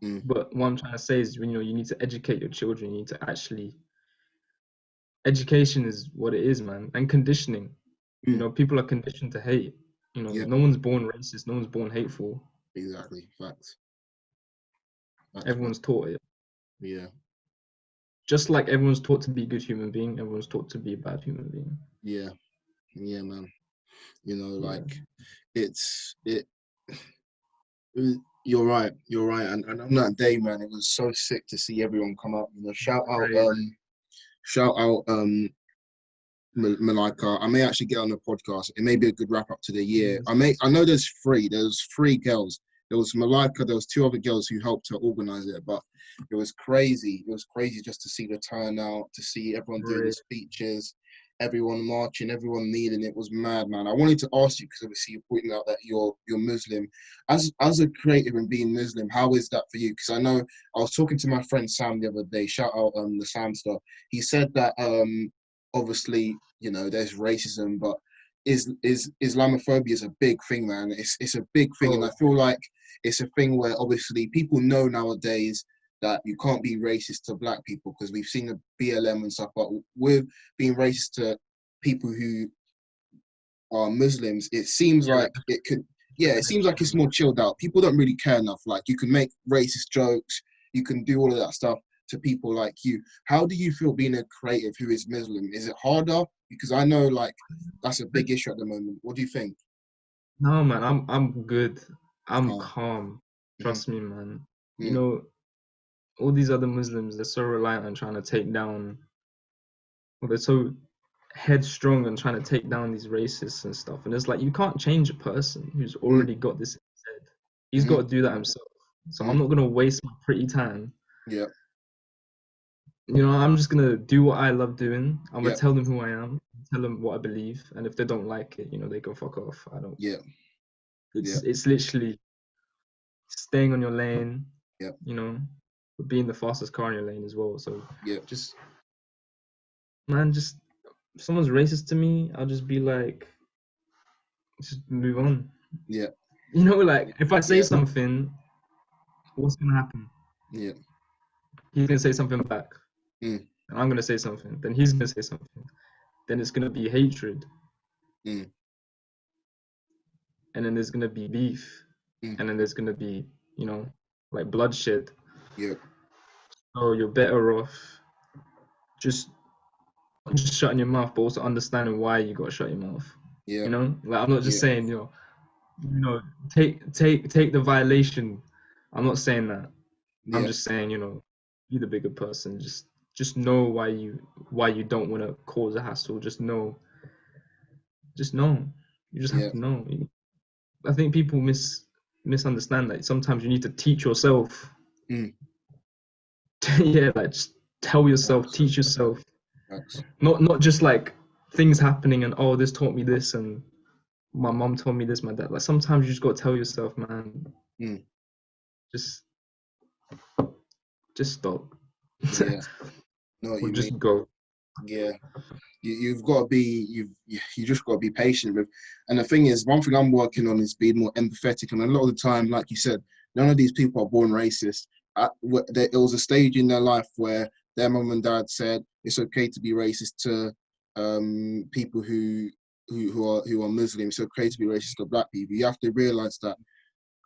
mm, But what I'm trying to say is, you need to educate your children. You need to actually, education is what it is, man. And conditioning. mm. People are conditioned to hate. Yeah. No one's born racist, no one's born hateful. Exactly. Facts. Facts, man. Everyone's taught it. Yeah. Just like everyone's taught to be a good human being, everyone's taught to be a bad human being. Yeah. Yeah, man. You know, Yeah. like it's it. You're right. You're right. And on that day, man, it was so sick to see everyone come up. You know, Right. shout out, Malika. I may actually get on the podcast. It may be a good wrap up to the year. I know there's three girls. There was Malika, there was two other girls who helped to organize it, but it was crazy. It was crazy just to see the turnout, to see everyone doing the Right. speeches, everyone marching, everyone kneeling. It was mad, man. I wanted to ask you, because obviously you're pointing out that you're Muslim. As a creative and being Muslim, how is that for you? Because I know I was talking to my friend Sam the other day. Shout out the Sam stuff. He said that obviously, there's racism, but is Islamophobia is a big thing, man. It's a big thing, and I Oh, feel like it's a thing where obviously people know nowadays that you can't be racist to black people because we've seen the BLM and stuff, but with being racist to people who are Muslims, it seems Yeah, like like it could, yeah, it seems like it's definition. more chilled out. People don't really care enough. Like you can make racist jokes, you can do all of that stuff to people like you. How do you feel being a creative who is Muslim? Is it harder? Because I know like that's a big issue at the moment. What do you think? No, man, I'm good. I'm Oh, calm. mm-hmm, Trust me, man. You mm, know, all these other Muslims, they're so reliant on trying to take down, or they're so headstrong and trying to take down these racists and stuff. And it's like you can't change a person who's mm, already got this in his head. He's got mm-hmm, to do that himself. So I'm mm, not gonna waste my pretty time. yeah, I'm just gonna do what I love doing. I'm gonna yeah, tell them who I am, tell them what I believe, and if they don't like it, they can fuck off. I don't. yeah, yeah, It's literally staying on your lane, yeah, you know, being the fastest car in your lane as well. So yeah, just just if someone's racist to me, I'll just be like, just move on. yeah, Like if I say yeah, something, what's gonna happen? yeah, He's gonna say something back, mm, and I'm gonna say something. Then he's gonna say something. Then it's gonna be hatred, mm, and then there's gonna be beef, mm, and then there's gonna be, you know, like bloodshed. yeah, So you're better off just just shutting your mouth, but also understanding why you got to shut your mouth. yeah, Like I'm not just yeah, saying, take the violation. I'm not saying that. I'm yeah, just saying, be the bigger person. Just know why you don't want to cause a hassle. Just know. You just have yeah, to know. I think people misunderstand that sometimes you need to teach yourself. mm, Yeah, like just tell yourself, facts, teach yourself. facts, Not just like things happening and this taught me this and my mom told me this, my dad. Like sometimes you just gotta tell yourself, man, mm, just just stop. yeah, know what Or you mean. just go. Yeah. You've got to be you just got to be patient with, and the thing is, one thing I'm working on is being more empathetic, and a lot of the time, like you said, none of these people are born racist. It was a stage in their life where their mum and dad said it's okay to be racist to people who are Muslim. It's okay to be racist to black people. You have to realize that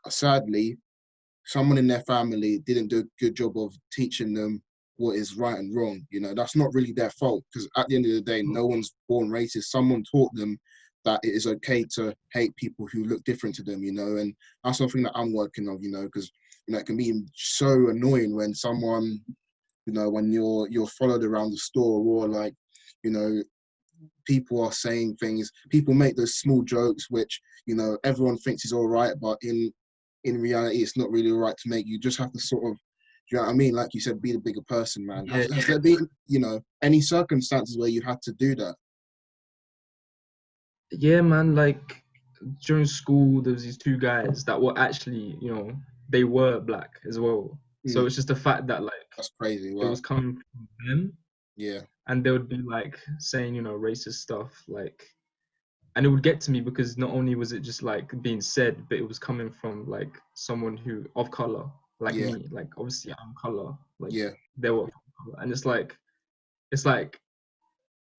sadly someone in their family didn't do a good job of teaching them what is right and wrong. That's not really their fault, because at the end of the day, no one's born racist. Someone taught them that it is okay to hate people who look different to them, and that's something that I'm working on, because it can be so annoying when someone, when you're followed around the store, or like, you know, people are saying things, people make those small jokes which everyone thinks is all right, but in reality it's not really all right to make. You just have to sort of, do you know what I mean, like you said, be the bigger person, man. Yeah, Has there been any circumstances where you had to do that? yeah, man. Like during school, there was these two guys that were actually, they were black as well. So Mm, it's just the fact that like that's crazy. it Wow. was coming from them, Yeah, and they would be like saying, racist stuff, like, and it would get to me because not only was it just like being said, but it was coming from like someone who of color, like yeah, me, like obviously I'm color, like yeah, they were of color, and it's like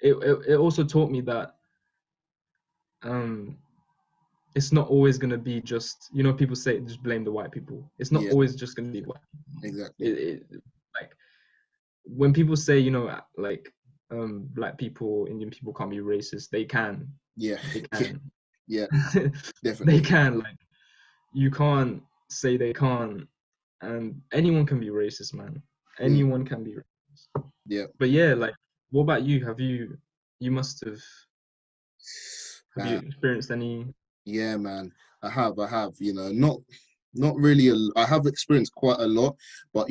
it also taught me that um it's not always gonna be just people say just blame the white people. It's not yeah, always just gonna be white people. exactly. It like when people say like black people, Indian people can't be racist, they can, Yeah, they yeah, can, yeah, they definitely. can. Like you can't say they can't, and anyone can be racist, man. Mm, Anyone can be racist. yeah, But yeah, like what about you? You must have you man. experienced any? Yeah, man. I have, not really. I have experienced quite a lot, but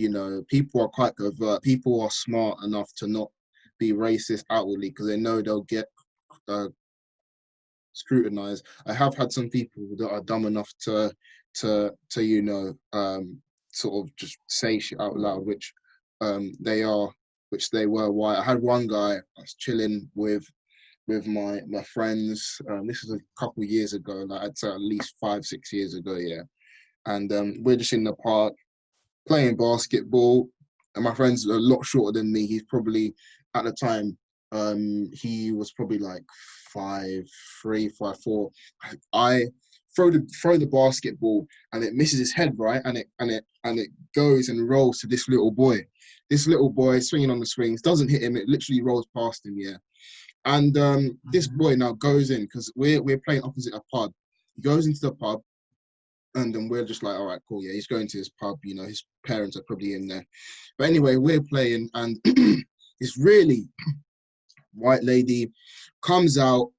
people are quite covert. People are smart enough to not be racist outwardly because they know they'll get uh, scrutinized. I have had some people that are dumb enough to sort of just say shit out loud, which they are, which they were white. I had one guy I was chilling with my friends. This was a couple of years ago, like I'd say at least 5-6 years ago, yeah. And we're just in the park playing basketball, and my friend's a lot shorter than me. He's probably at the time, he was probably like 5'3", 5'4". I throw the basketball and it misses his head, right, and it goes and rolls to this little boy. This little boy swinging on the swings doesn't hit him. It literally rolls past him. Yeah, and this Mhm. boy now goes in because we're playing opposite a pub. He goes into the pub, and then we're just like, all right, cool. Yeah, he's going to his pub. You know, his parents are probably in there. But anyway, we're playing, and this really white lady comes out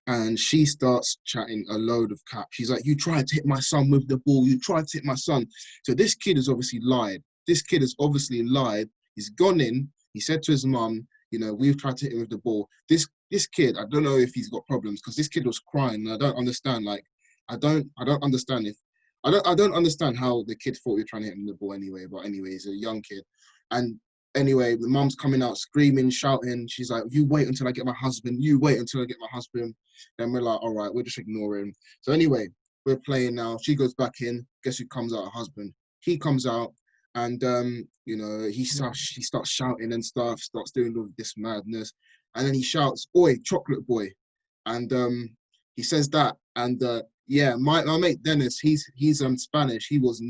and she starts chatting a load of cap. She's like, you tried to hit my son with the ball. You tried to hit my son. So this kid has obviously lied. This kid has obviously lied. He's gone in. He said to his mum, you know, we've tried to hit him with the ball. This kid, I don't know if he's got problems because this kid was crying. And I don't understand. Like, I don't understand if I don't understand how the kid thought we were trying to hit him with the ball anyway. But anyway, he's a young kid. And anyway, the mum's coming out screaming, shouting. She's like, you wait until I get my husband. You wait until I get my husband. Then we're like, all right, we're just ignoring. So anyway, we're playing now. She goes back in. Guess who comes out? Her husband. He comes out and, you know, he starts shouting and stuff, starts doing all this madness. And then he shouts, oi, chocolate boy. And he says that. And yeah, my mate Dennis, he's Spanish. He was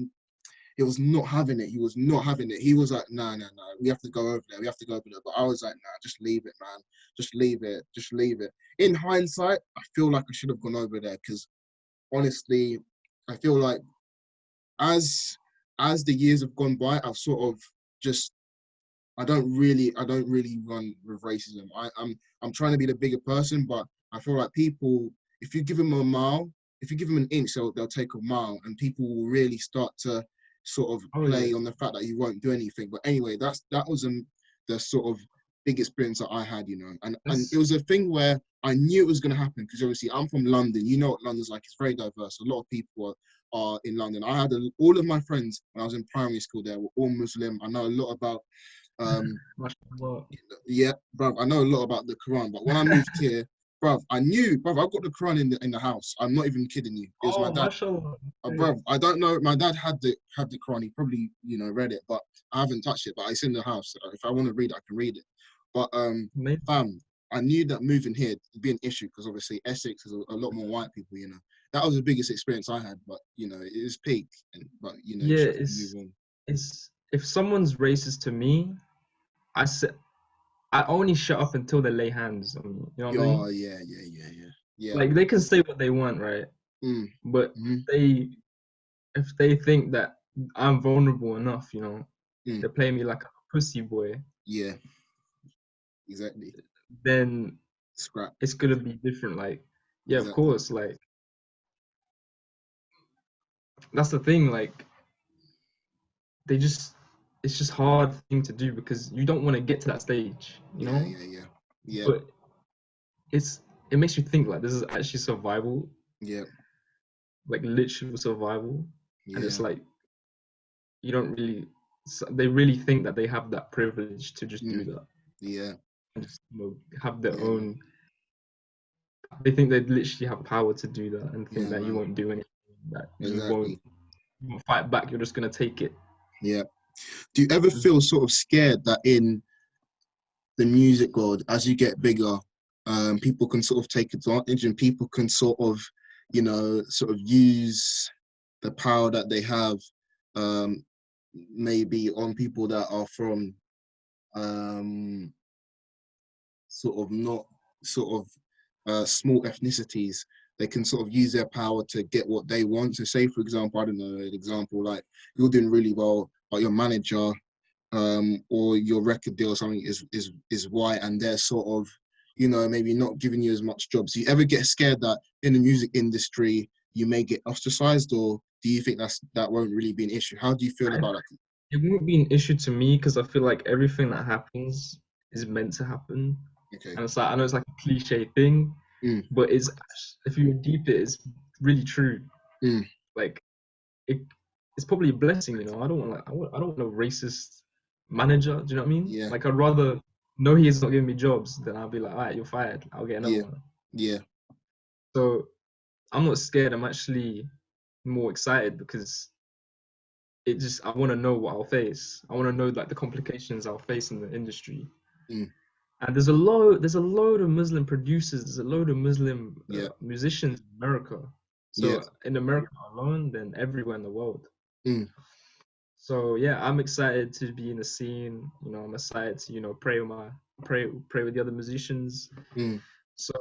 not having it. He was not having it. He was like, no, no, no. We have to go over there. We have to go over there. But I was like, nah, just leave it, man. Just leave it. Just leave it. In hindsight, I feel like I should have gone over there because honestly, I feel like as as the years have gone by, I've sort of just I don't really run with racism. I'm trying to be the bigger person, but I feel like people, if you give them a mile, if you give them an inch, they'll take a mile, and people will really start to sort of Oh yeah. play on the fact that you won't do anything. But anyway, that was the sort of big experience that I had, you know, and it That's was a thing where I knew it was going to happen because obviously I'm from London. You know what London's like; it's very diverse. A lot of people are in London. I had all of my friends when I was in primary school there were all Muslim. I know a lot about mashallah. yeah, bruv, I know a lot about the Quran, but when I moved here, bruv, bruv, I've got the Quran in the house. I'm not even kidding you. It was my Oh, dad. mashallah. Okay. Bruv, I don't know. My dad had the Quran. He probably read it, but I haven't touched it. But it's in the house. If I want to read it, I can read it. But Amazing. fam, I knew that moving here would be an issue because obviously Essex is a lot more white people. That was the biggest experience I had. But it was peak. But you Yeah, just have to move on. it's if someone's racist to me, I say I only shut up until they lay hands on me. You know what I Yeah, mean? yeah, yeah, yeah, yeah, yeah. Like they can say what they want, right? Mm, But mm, they if they think that I'm vulnerable enough, mm, to play me like a pussy boy, yeah, exactly. then Scrap. it's gonna be different. Like, yeah, of Exactly. course, like that's the thing, like they just it's just hard thing to do because you don't want to get to that stage, Yeah, yeah, yeah, yeah, But it's it makes you think like this is actually survival, yeah, like literal survival, and it's yeah, like you don't really they really think that they have that privilege to just do mm, that yeah, and just have their yeah, man. own. They think they literally have power to do that and think Yeah, that you man. won't do anything, that Exactly. you won't fight back. You're just gonna take it. Yeah. Do you ever Mm. feel sort of scared that in the music world, as you get bigger, people can sort of take advantage and people can sort of use the power that they have, um, maybe on people that are from um, sort of not sort of small ethnicities. They can sort of use their power to get what they want. So say, for example, I don't know, an example like you're doing really well, but your manager or your record deal or something is white and they're sort of, maybe not giving you as much jobs. Do you ever get scared that in the music industry you may get ostracized, or do you think that won't really be an issue? How do you feel I, about that? it won't be an issue to me because I feel like everything that happens is meant to happen, Okay. and it's like I know it's like a cliche thing, Mm, but it's if you deep it, it's really true. mm, Like it, it's probably a blessing. I don't want I don't want a racist manager. Do you know what I mean? yeah, Like I'd rather know he is not giving me jobs than I'll be like, all right, you're fired. I'll get another yeah, one. yeah, So I'm not scared. I'm actually more excited because it just I want to know what I'll face. I want to know like the complications I'll face in the industry. mm, And there's a load of Muslim producers, there's a load of Muslim Yeah. musicians in America. Yeah. So in America alone, then everywhere in the world. Mm. So yeah, I'm excited to be in the scene. You know, I'm excited to, you know, pray with the other musicians. Mm. So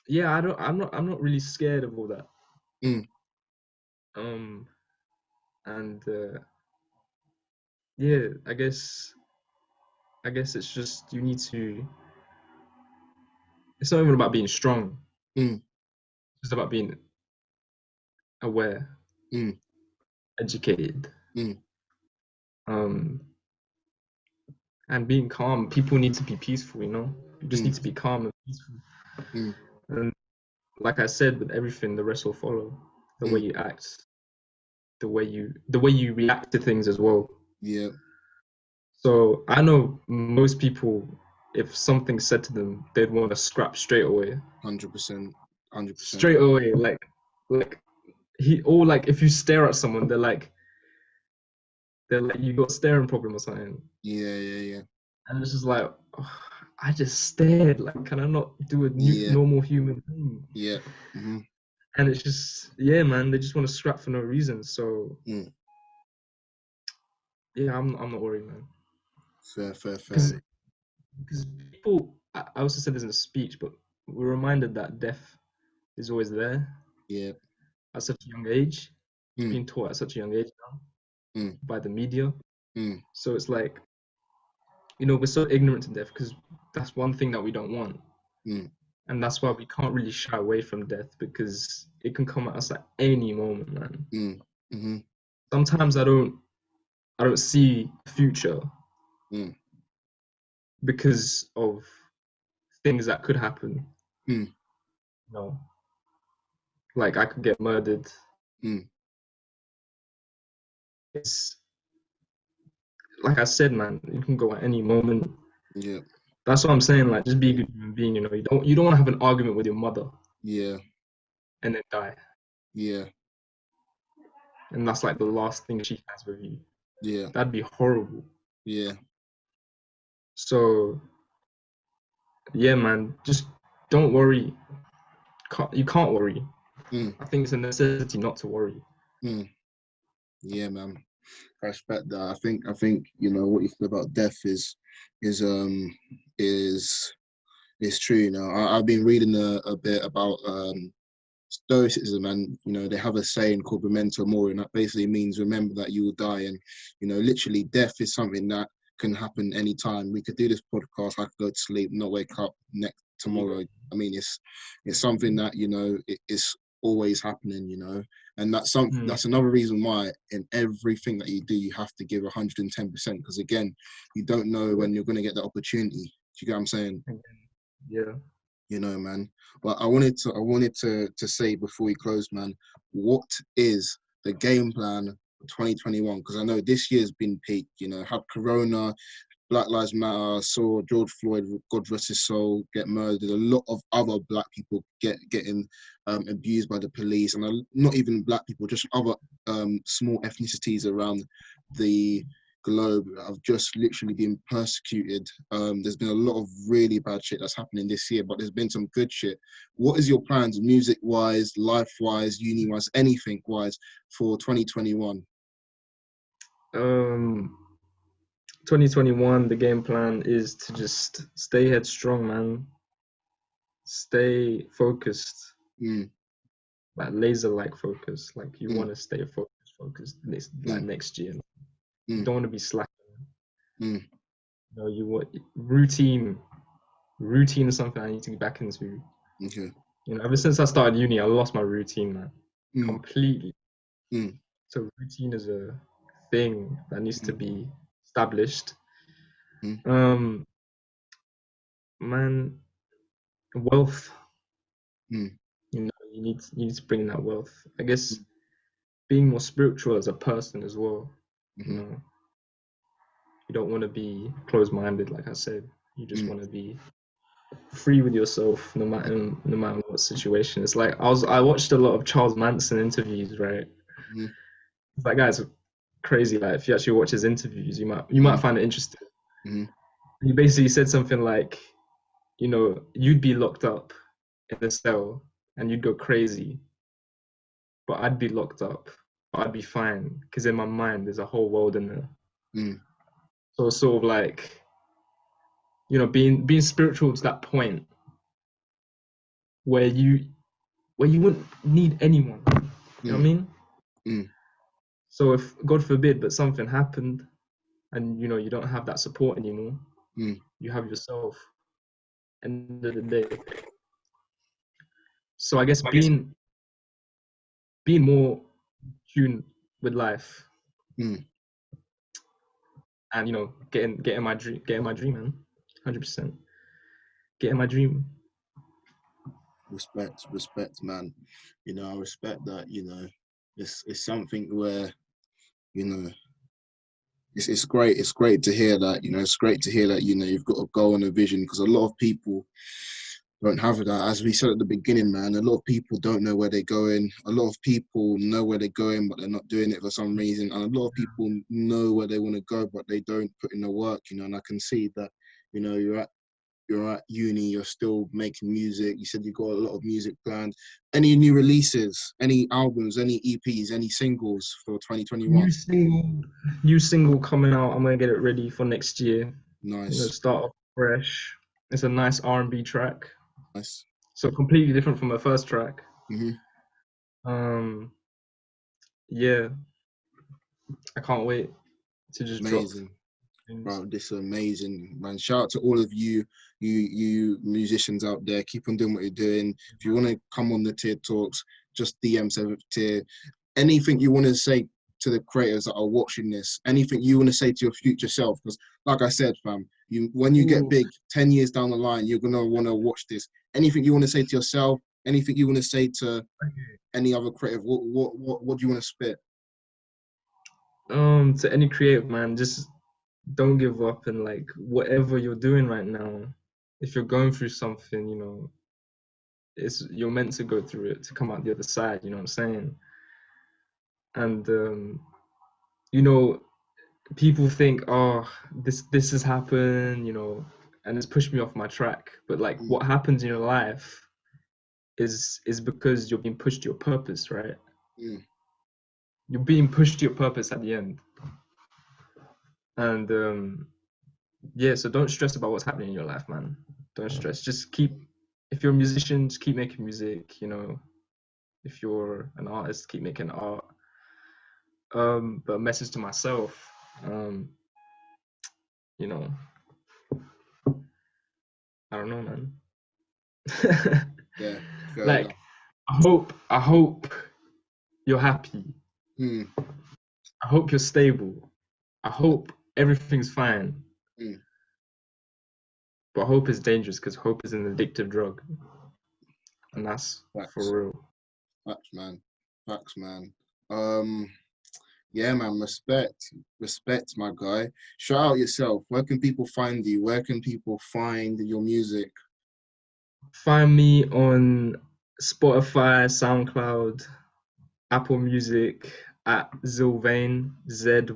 yeah, I'm not really scared of all that. Mm. Um and yeah, I guess it's just you need to, it's not even about being strong. Mm. It's about being aware, Mm. educated, Mm. um, and being calm. People need to be peaceful, you know? You just Mm. need to be calm and peaceful. Mm. And like I said, with everything, the rest will follow. The way Mm. you act, the way you react to things as well. Yeah. So I know most people, if something's said to them, they'd want to scrap straight away. 100%. 100%. Straight away, like or like if you stare at someone, they're like you got a staring problem or something. Yeah. Yeah. Yeah. And it's just like, oh, I just stared. Like, can I not do a Yeah. normal human thing? Yeah. Mm-hmm. And it's just, yeah, man, they just want to scrap for no reason. So, Mm. yeah, I'm not worried, man. Fair. Fair. Fair. Because people, I also said this in a speech, but we're reminded that death is always there Yeah. at such a young age. It's Mm. being taught at such a young age now Mm. by the media. Mm. So it's like, you know, we're so ignorant to death because that's one thing that we don't want. Mm. And that's why we can't really shy away from death because it can come at us at any moment, man. Mm. Mm-hmm. Sometimes I don't see the future Mm. because of things that could happen. Mm. You know, like I could get murdered. Mm. It's like I said, man, you can go at any moment. Yeah. That's what I'm saying. Like, just be a good human being. You know, you don't want to have an argument with your mother Yeah. and then die, Yeah. and that's like the last thing she has with you. Yeah. That'd be horrible. Yeah. So yeah, man, just don't worry. You can't worry. Mm. I think it's a necessity not to worry. Mm. Yeah, man. I respect that. I think you know what you said about death is is is true. You know, I've been reading a bit about stoicism, and you know they have a saying called memento mori, and that basically means remember that you will die. And you know, literally, death is something that can happen anytime. We could do this podcast, I could go to sleep, not wake up next tomorrow. I mean, it's something that you know it's always happening. You know, and Hmm. that's another reason why in everything that you do, you have to give 110% because again, you don't know when you're going to get the opportunity. Do you get what I'm saying? Yeah. You know, man. But I wanted to say before we close, man, what is the game plan for 2021? Because I know this year's been peak. You know, had Corona, Black Lives Matter, saw George Floyd, God rest his soul, get murdered. A lot of other black people getting abused by the police, and not even black people, just other small ethnicities around the globe have just literally been persecuted. There's been a lot of really bad shit that's happening this year, but there's been some good shit. What is your plans, music-wise, life-wise, uni-wise, anything-wise, for 2021? 2021, the game plan is to just stay headstrong, man. Stay focused, Mm. like laser-like focus. Like you Mm. want to stay focused like Mm. next year. You Mm. don't want to be slacking. Mm. You know, you want routine. Routine is something I need to get back into. Okay. You know, ever since I started uni, I lost my routine, man, Mm. completely. Mm. So routine is a thing that needs to Mm. be established. Mm. Um, man, wealth. Mm. You know, you need to bring in that wealth. I guess being more spiritual as a person as well. You Mm. know, you don't want to be closed-minded, like I said. You just Mm. want to be free with yourself, no matter what situation. It's like I watched a lot of Charles Manson interviews, right? Mm. That guy's crazy. Like if you actually watch his interviews, you might Mm. find it interesting. Mm. He basically said something like, you'd be locked up in a cell and you'd go crazy, but I'd be locked up, but I'd be fine because in my mind there's a whole world in there. Mm, So it's sort of like, being spiritual to that point where you wouldn't need anyone. You know what I mm, mean? mm, So if God forbid, but something happened and you don't have that support anymore, mm. you have yourself. End of the day. So I guess being more tuned with life Mm. and getting my dream, man. 100%. Getting my dream. Respect, man. I respect that. It's something where you know it's great. It's great to hear that. It's great to hear that. You've got a goal and a vision, because a lot of people don't have that. As we said at the beginning, man, a lot of people don't know where they're going. A lot of people know where they're going, but they're not doing it for some reason. And a lot of people know where they want to go, but they don't put in the work. And I can see that. You're at uni, you're still making music. You said you got a lot of music planned. Any new releases, any albums, any EPs, any singles for 2021? New single, new single coming out. I'm gonna get it ready for next year. Nice, Start off fresh. It's a nice R&B track, nice. so completely different from the first track. Hmm. Um, yeah, I can't wait to just drop Amazing. things. Bro, this is amazing, man. Shout out to all of you musicians out there. Keep on doing what you're doing. If you want to come on the tier talks, just DM Seventh Tier. Anything you want to say to the creators that are watching this, anything you want to say to your future self, because like I said, fam, when you get Ooh. big, 10 years down the line, you're gonna want to watch this. Anything you want to say to yourself, anything you want to say to any other creative, what do you want to spit? To any creative man, just don't give up, and like whatever you're doing right now, if you're going through something, you're meant to go through it to come out the other side, you know what I'm saying? And you know, people think, oh, this has happened, and it's pushed me off my track. But like Mm, what happens in your life is because you're being pushed to your purpose, right? mm, You're being pushed to your purpose at the end. And yeah, so don't stress about what's happening in your life, man. Don't stress. Just if you're a musician, just keep making music, If you're an artist, keep making art. But a message to myself, um, you know, I don't know, man. yeah, fair Like, enough. I hope you're happy. Mm, I hope you're stable. I hope everything's fine. mm, But hope is dangerous because hope is an addictive drug, and that's facts, for real. facts, man, facts, man. Um, Yeah, man, respect, my guy. Shout out yourself. Where can people find you? Where can people find your music? Find me on Spotify, SoundCloud, Apple Music at Zylvain, Zylvain,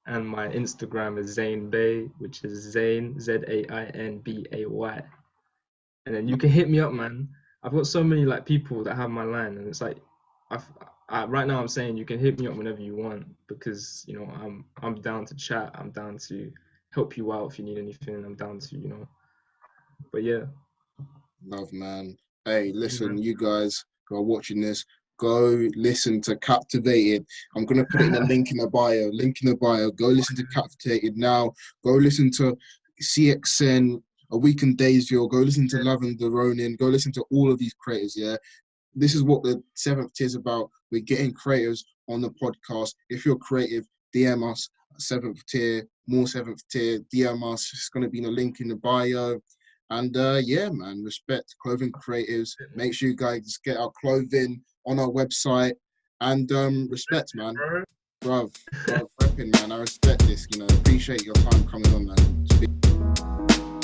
and my Instagram is Zain Bay, which is Zain, Zainbay. And then you can hit me up, man. I've got so many like people that have my line, and it's like, I've, right now I'm saying you can hit me up whenever you want because I'm down to chat. I'm down to help you out if you need anything. I'm down to But yeah, Love, man. Hey, yeah, listen, man. you guys who are watching this, go listen to Captivated. I'm gonna put it in the link in the bio. Link in the bio. Go listen to Captivated now. Go listen to CXN, A Week in Daysville. Go listen to Lavender Ronin. Go listen to all of these creators. Yeah, this is what the seventh tier is about. We're getting creators on the podcast. If you're creative, DM us. Seventh tier, more seventh tier. DM us. It's gonna be in the link in the bio. And yeah, man, respect clothing creatives. Make sure you guys get our clothing on our website. And respect, man. Bruv, repping, man. I respect this. Appreciate your time coming on, man.